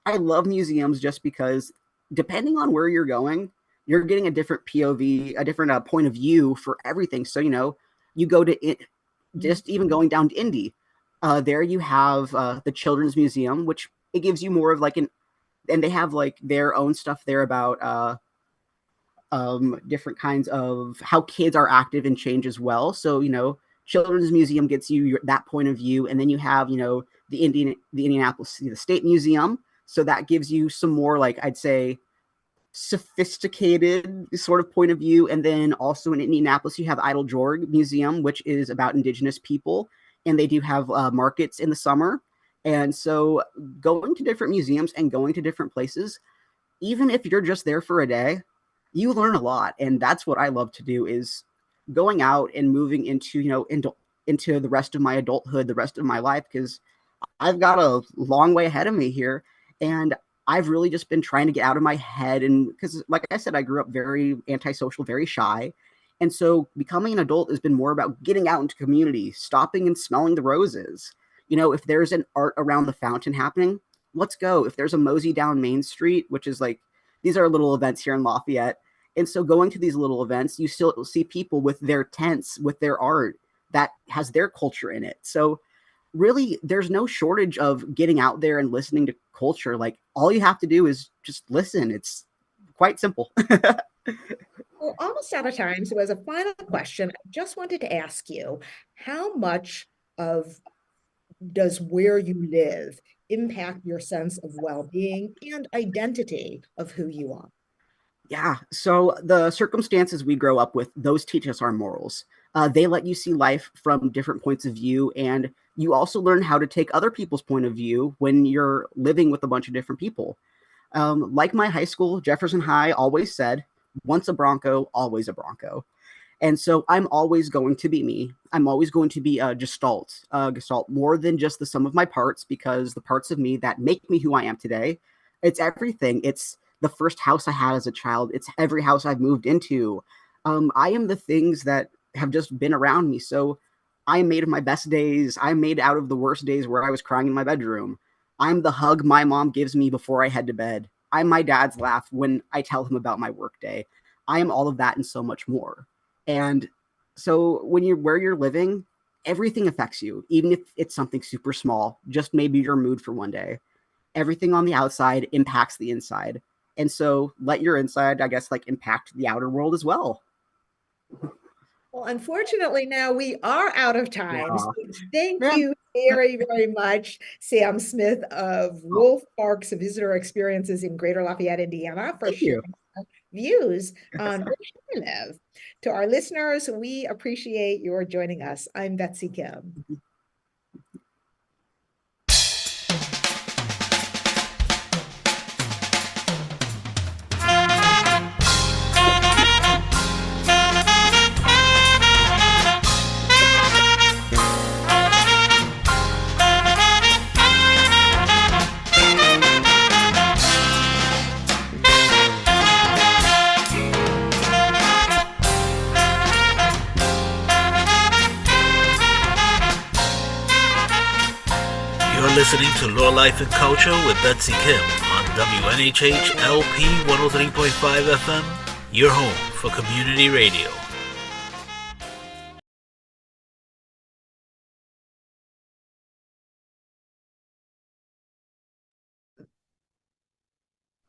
I love museums just because depending on where you're going, you're getting a different POV, a different point of view for everything. So, you go to it, just even going down to Indy, there you have the Children's Museum, which it gives you more of like and they have like their own stuff there about different kinds of how kids are active and change as well. So, Children's Museum gets you that point of view. And then you have, the Indianapolis the State Museum. So that gives you some more, like, I'd say, sophisticated sort of point of view. And then also in Indianapolis, you have Idle Jorg Museum, which is about Indigenous people. And they do have markets in the summer. And so going to different museums and going to different places, even if you're just there for a day, you learn a lot. And that's what I love to do, is going out and moving into, into the rest of my adulthood, the rest of my life, because I've got a long way ahead of me here. And I've really just been trying to get out of my head. And because, like I said, I grew up very antisocial, very shy. And so becoming an adult has been more about getting out into community, stopping and smelling the roses. If there's an art around the fountain happening, let's go. If there's a mosey down Main Street, which is like, these are little events here in Lafayette. And so going to these little events, you still see people with their tents, with their art that has their culture in it. So really, there's no shortage of getting out there and listening to culture. Like, all you have to do is just listen. It's quite simple. We're almost out of time. So as a final question, I just wanted to ask you, how much of does where you live impact your sense of well-being and identity of who you are? Yeah. So the circumstances we grow up with, those teach us our morals. They let you see life from different points of view. And you also learn how to take other people's point of view when you're living with a bunch of different people. Like my high school, Jefferson High, always said, once a Bronco, always a Bronco. And so I'm always going to be me. I'm always going to be a gestalt more than just the sum of my parts, because the parts of me that make me who I am today, it's everything. It's the first house I had as a child. It's every house I've moved into. I am the things that have just been around me. So I am made of my best days. I'm made out of the worst days where I was crying in my bedroom. I'm the hug my mom gives me before I head to bed. I'm my dad's laugh when I tell him about my workday. I am all of that and so much more. And so when you're where you're living, everything affects you, even if it's something super small, just maybe your mood for one day. Everything on the outside impacts the inside. And so let your inside, I guess, like impact the outer world as well. Well, unfortunately, now we are out of time. Yeah. So thank Yeah. you very, very much, Sam Smith of Wolf Park's Visitor Experiences in Greater Lafayette, Indiana, for Thank you. sharing views on where you live. To our listeners, we appreciate your joining us. I'm Betsy Kim. Listening to Law, Life, and Culture with Betsy Kim on WNHH LP 103.5 FM, your home for community radio.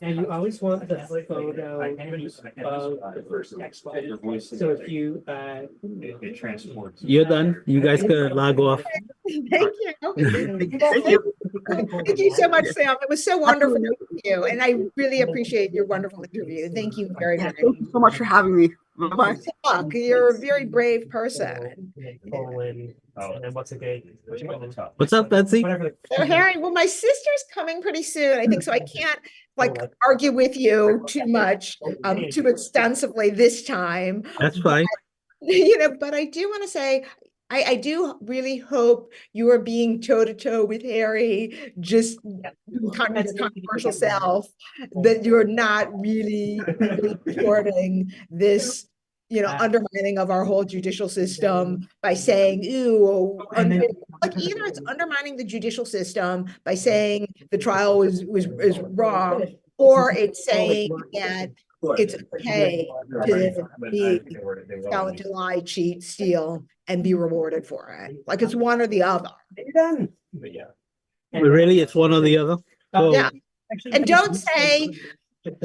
And you always want the photo of the first expo. So if you it transports. You're done. You guys can log off. Thank you. Thank you so much, Sam. It was so wonderful to meet you, and I really appreciate your wonderful interview. Thank you very much. Thank you so much for having me. Bye-bye. You're a very brave person. And then what's up, Betsy? So, Harry, well, my sister's coming pretty soon, I think, so I can't argue with you too much, too extensively this time. That's fine. But I do want to say, I do really hope you are being toe-to-toe with Harry, just kind of your controversial self, that you're not really supporting this, undermining of our whole judicial system by saying, either it's undermining the judicial system by saying the trial is wrong, or it's saying that it's okay to be to lie, cheat, steal, and be rewarded for it. Like it's one or the other. Really, it's one or the other. So, yeah, and don't say Hunter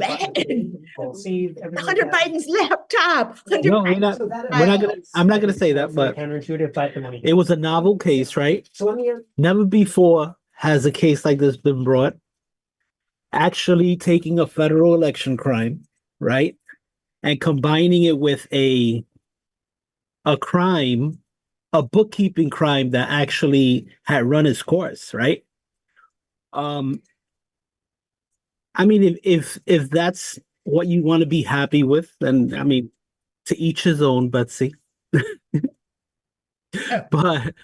Biden's laptop. No, we're not gonna. I'm not gonna say that, but it was a novel case, right? Never before has a case like this been brought. Actually, taking a federal election crime, right, and combining it with a crime, a bookkeeping crime that actually had run its course, right? I mean, if that's what you want to be happy with, then I mean, to each his own, Betsy. But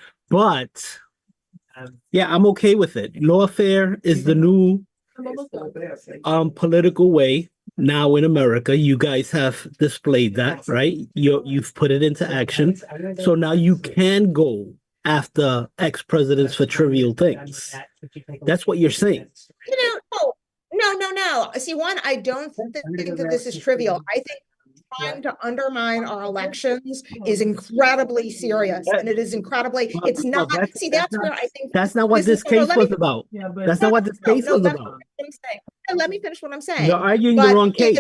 yeah, I'm okay with it. Lawfare is the new political way now in America. You guys have displayed that, right? You've put it into action. So now you can go after ex-presidents for trivial things. That's what you're saying. No. See, one, I don't think that this is trivial. I think trying to undermine our elections is incredibly serious, and it is incredibly. It's not. See, that's where I think that's not what this case was about. That's not what this case was about. Let me finish what I'm saying. You're arguing the wrong case.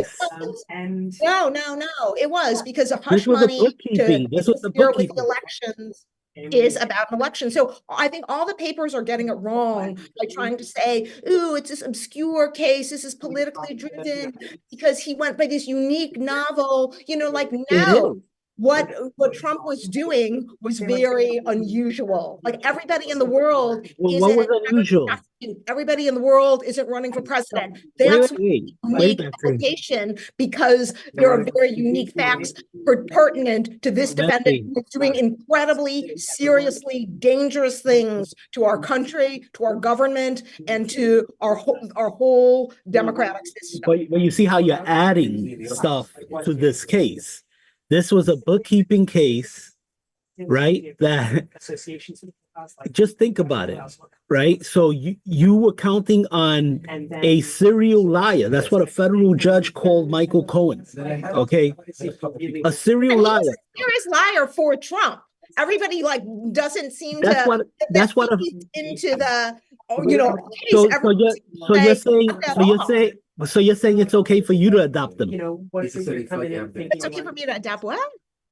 No. It was because of hush money to interfere with the elections is about an election. So I think all the papers are getting it wrong by trying to say, ooh, it's this obscure case, this is politically driven, because he went by this unique novel, like now. What Trump was doing was very unusual. Like everybody in the world everybody in the world isn't running for president. That's unique application because there are very unique facts pertinent to this defendant who's doing incredibly seriously dangerous things to our country, to our government, and to our whole democratic system. But you see how you're adding stuff to this case. This was a bookkeeping case right? That just think about it, right? So you were counting on a serial liar. That's what a federal judge called Michael Cohen. Okay, a serial And he liar. was a serious liar for Trump. Everybody like doesn't seem That's to what. That's what. feeds into the case. So you're Say, saying not at so you're all. saying so you're saying it's okay for you to adopt them, It's okay for me to adapt what?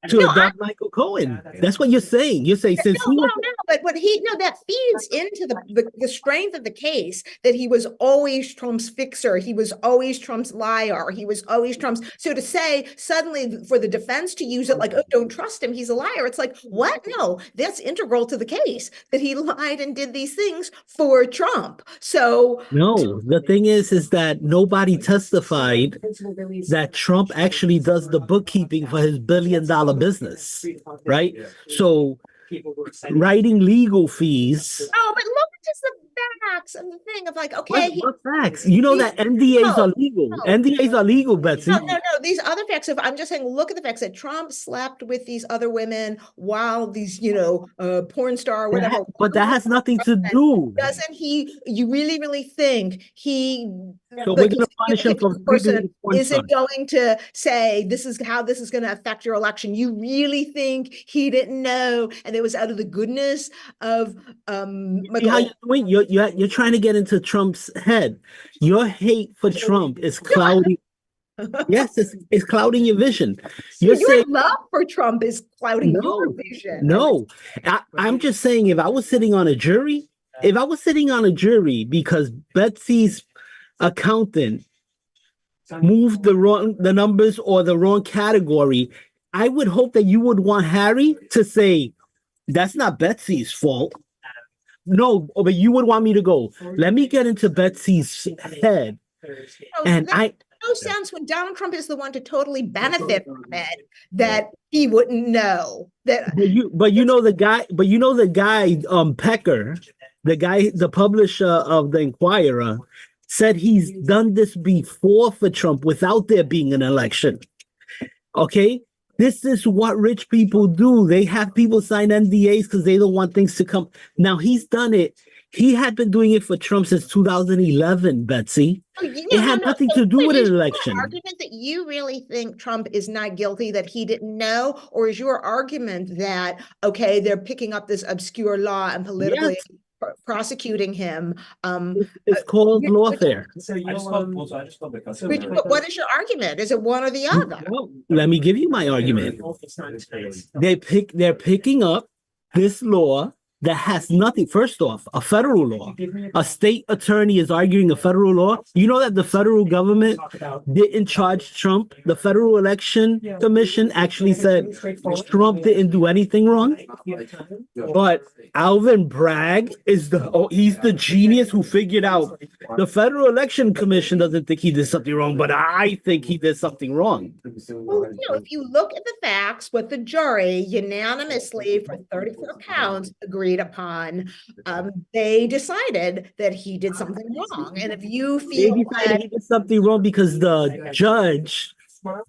to No, adopt Michael Cohen. That's what you're saying. You're saying since he was but what that feeds into the strength of the case that he was always Trump's fixer, he was always Trump's liar, he was always Trump's. So to say suddenly for the defense to use it like, oh, don't trust him, he's a liar. It's like, what? No, that's integral to the case that he lied and did these things for Trump. So no. The thing is that nobody testified that Trump actually does the bookkeeping for his $1 billion business, right? So writing legal fees. oh, but look at just the facts and the thing of like, okay, What facts? You know that NDAs are legal. NDAs are legal, Betsy. no. These other facts. If I'm just saying, look at the facts that Trump slept with these other women while these, porn star, whatever. But that has nothing to do. Doesn't he? You really, really think he? So we're going to punish him for person isn't going to say this is how this is going to affect your election. You really think he didn't know, and it was out of the goodness of how you're doing? You're trying to get into Trump's head. Your hate for Trump is clouding. Yes, it's clouding your vision. Your love for Trump is clouding your vision. No, I'm just saying if I was sitting on a jury because Betsy's accountant moved the numbers or the wrong category, I would hope that you would want Harry to say, that's not Betsy's fault. No, but you would want me to go, let me get into Betsy's head. And no sense when Donald Trump is the one to totally benefit from it that he wouldn't know that. But you know the guy, Pecker, the publisher of the Inquirer, said he's done this before for Trump without there being an election. Okay, this is what rich people do. They have people sign NDAs because they don't want things to come. Now he's done it. He had been doing it for Trump since 2011, Betsy. It had nothing to do with an election. Argument that you really think Trump is not guilty, that he didn't know, or is your argument that, okay, they're picking up this obscure law and politically prosecuting him? It's called lawfare. What is your argument? Is it one or the other? Well, let me give you my argument. They're picking up this law that has nothing. First off, a federal law. A state attorney is arguing a federal law. You know that the federal government didn't charge Trump. The Federal Election Commission actually said Trump didn't do anything wrong. But Alvin Bragg he's the genius who figured out the Federal Election Commission doesn't think he did something wrong, but I think he did something wrong. Well, if you look at the facts, what the jury unanimously for 34 counts agreed upon, they decided that he did something wrong. And if you feel he did something wrong because the judge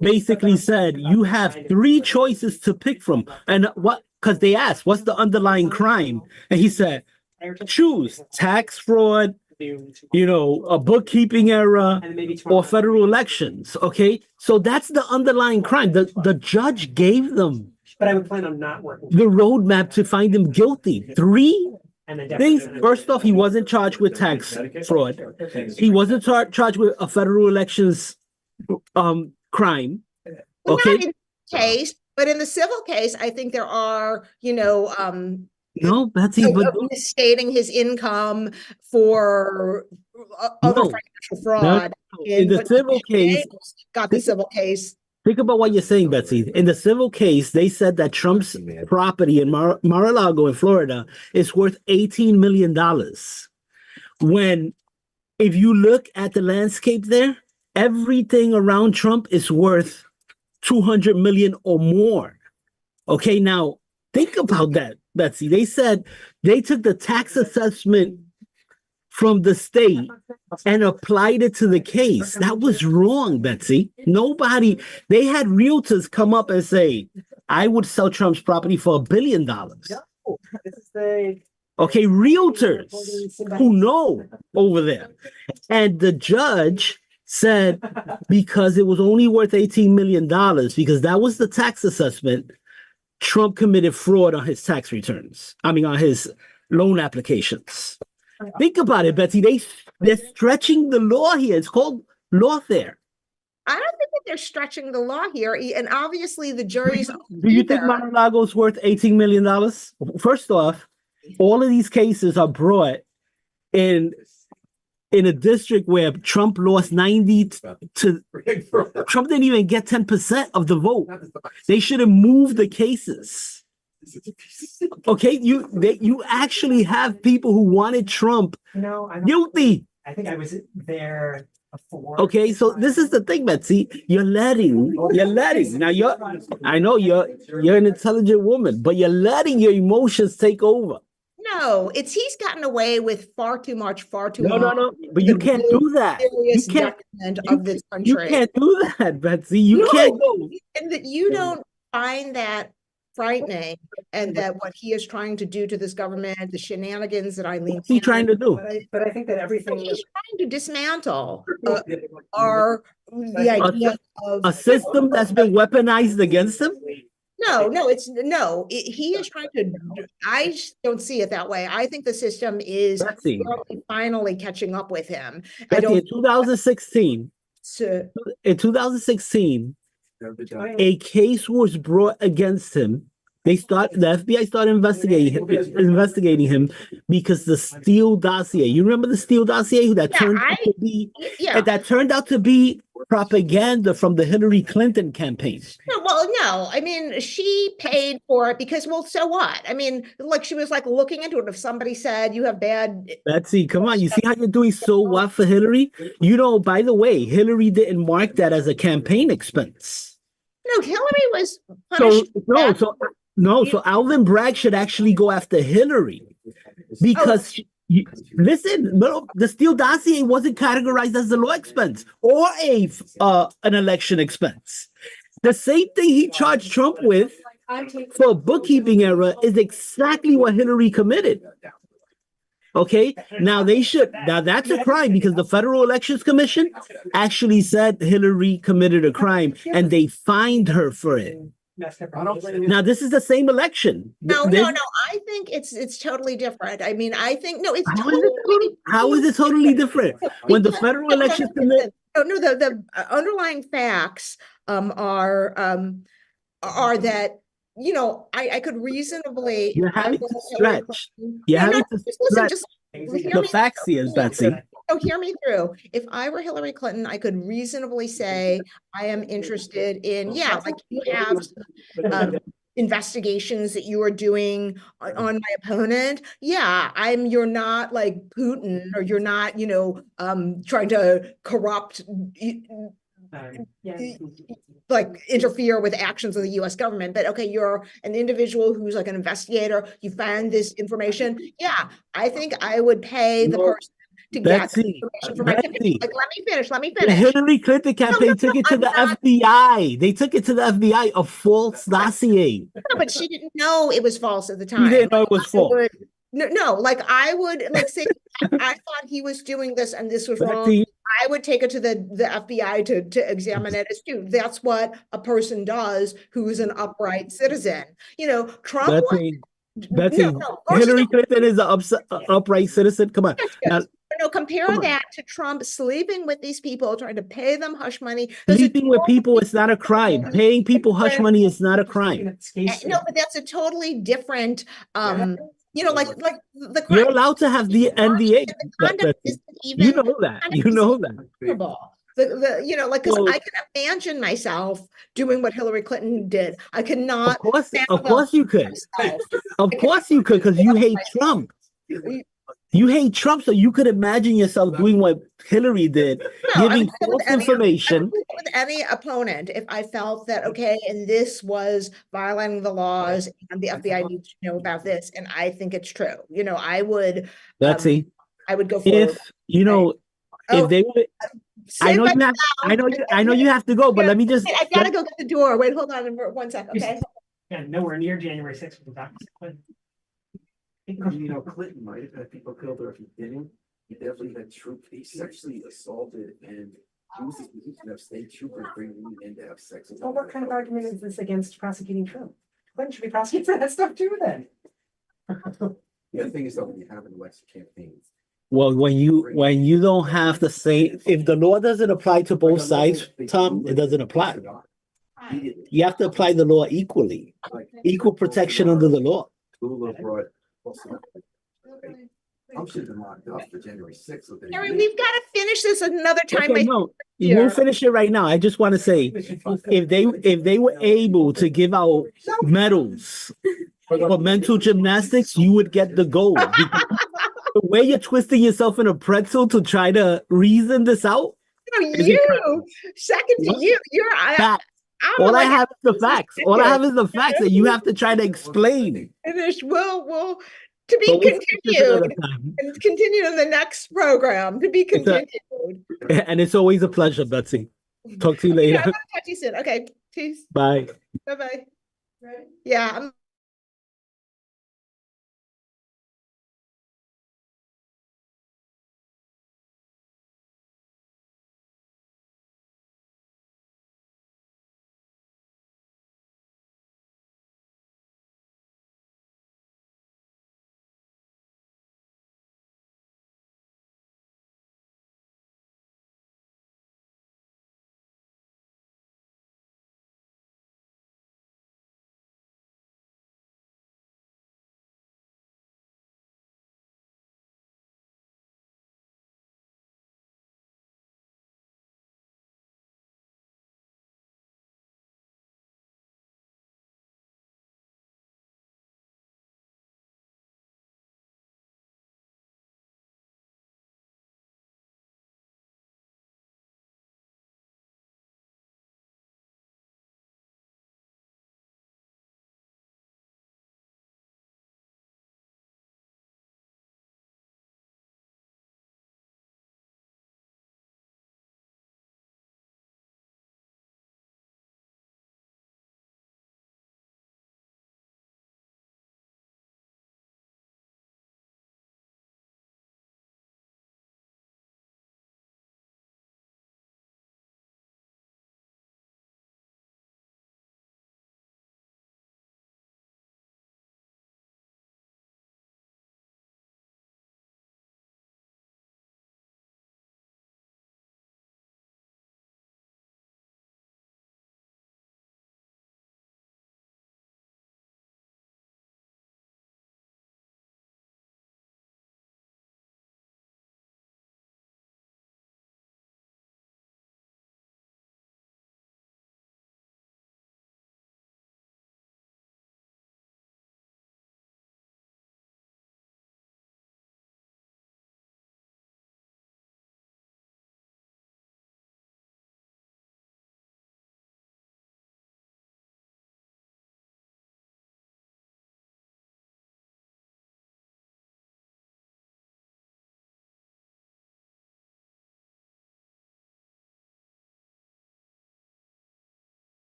basically said you have 3 choices to pick from, and what? Because they asked, what's the underlying crime? And he said, choose tax fraud, a bookkeeping error, or federal elections. Okay, so that's the underlying crime. The judge gave them, but I would plan on not working, the roadmap to find him guilty. 3 things. First off, he wasn't charged with tax fraud. He wasn't charged with a federal elections crime. Okay. Not in this case, but in the civil case, I think there are, no, Betsy, but misstating his income for other financial fraud. In the civil case, got the civil case. Think about what you're saying, Betsy. In the civil case, they said that Trump's property in Mar-a-Lago in Florida is worth $18 million. When, if you look at the landscape there, everything around Trump is worth 200 million or more. Okay, now think about that, Betsy. They said they took the tax assessment from the state and applied it to the case. That was wrong, Betsy. They had realtors come up and say, I would sell Trump's property for $1 billion. No, this is the Okay, realtors who know over there. And the judge said because it was only worth $18 million, because that was the tax assessment, Trump committed fraud on his tax returns. I mean, on his loan applications. Think about it, Betsy. They're stretching the law here. It's called lawfare. I don't think that they're stretching the law here, and obviously the jury's. Do you think Mar-a-Lago's worth $18 million? First off, all of these cases are brought in a district where Trump lost 90 to Trump didn't even get 10% of the vote. They should have moved the cases. Okay, you actually have people who wanted Trump guilty. I think I was there before. Okay, so this is the thing, Betsy. You're letting. Now I know you're an intelligent woman, but you're letting your emotions take over. No, he's gotten away with far too much, far too long. No. But you can't do that. You can't. Of this country. You can't do that, Betsy. You can't go. And that you don't find that frightening, and that what he is trying to do to this government, the shenanigans that Eileen. What's he trying to do? But I think that everything he's trying to dismantle the idea of a system that's been weaponized against him. He is trying to. I don't see it that way. I think the system is finally catching up with him. In 2016, a case was brought against him. The FBI started investigating him because the Steele dossier. You remember the Steele dossier that turned out to be propaganda from the Hillary Clinton campaign. No, I mean, she paid for it because, so what? I mean, she was looking into it. If somebody said you have bad. Betsy, come on. You see how you're doing so what for Hillary? By the way, Hillary didn't mark that as a campaign expense. No, Hillary was punished. So Alvin Bragg should actually go after Hillary because the Steele dossier wasn't categorized as a law expense or an election expense. The same thing he charged Trump with for a bookkeeping error is exactly what Hillary committed. Okay, now that's a crime because the Federal Elections Commission actually said Hillary committed a crime and they fined her for it. Now this is the same election. No. I think it's totally different. I mean, I think it's how is it totally different when the Federal Elections Commission? The underlying facts are that. I could reasonably. You're having to stretch. The facts here, Betsy. So hear me through. If I were Hillary Clinton, I could reasonably say I am interested in, you have investigations that you are doing on my opponent. You're not like Putin, or you're not, trying to corrupt. Interfere with actions of the U.S. government, but okay, you're an individual who's an investigator. You found this information. I think I would pay the person to get information from my campaign. Let me finish. The Hillary Clinton campaign took it to the FBI. They took it to the FBI, a false dossier. No, but she didn't know it was false at the time. She didn't know it was false. I would say I thought he was doing this and this was wrong. I would take it to the FBI to examine it as too. That's what a person does who's an upright citizen. Trump. Betsy, Hillary Clinton is an upright citizen. Come on. Compare that to Trump sleeping with these people, trying to pay them hush money. Sleeping with people is not a crime. Paying people hush money is not a crime. No, but that's a totally different. The crime. You're allowed to have the NDA. You know that. Because I can imagine myself doing what Hillary Clinton did. I cannot. Of course you could. Of course you could, because you hate Trump. You hate Trump, so you could imagine yourself doing what Hillary did, giving false information. With any opponent, if I felt that, okay, and this was violating the laws, and the FBI needs to know about this, and I think it's true, I would. Betsy, I would go forward. If they would. I know you have to go, but let me just. I gotta go get the door. Wait, hold on 1 second, okay? Yeah, nowhere near January 6th with Dr. Clinton. Clinton might have had people killed, or if he didn't, he definitely had he sexually assaulted, and he was just position of state troopers bringing women in to have sex with Well, them. what kind of argument is this against prosecuting Trump? Clinton should be prosecuted for that stuff too then. Yeah, the thing is, though, when you have an election campaign. Well, when you don't have the same, if the law doesn't apply to both sides, Tom, it doesn't apply. You have to apply the law equally, equal protection under the law. Lula brought. I'm sure been locked up for January 6th. Harry, we've got to finish this another time. Okay, no, we'll finish it right now. I just want to say, if they were able to give out medals for mental gymnastics, you would get the gold. The way you're twisting yourself in a pretzel to try to reason this out. Second to you. You're facts. All I have is the facts. All I have is the facts that you have to try to explain. Finish. We'll to be continued. And continue in the next program. To be continued. And it's always a pleasure, Betsy. Talk to you later. Yeah, I'm gonna talk to you soon. Okay. Peace. Bye. Bye-bye. Right? Yeah.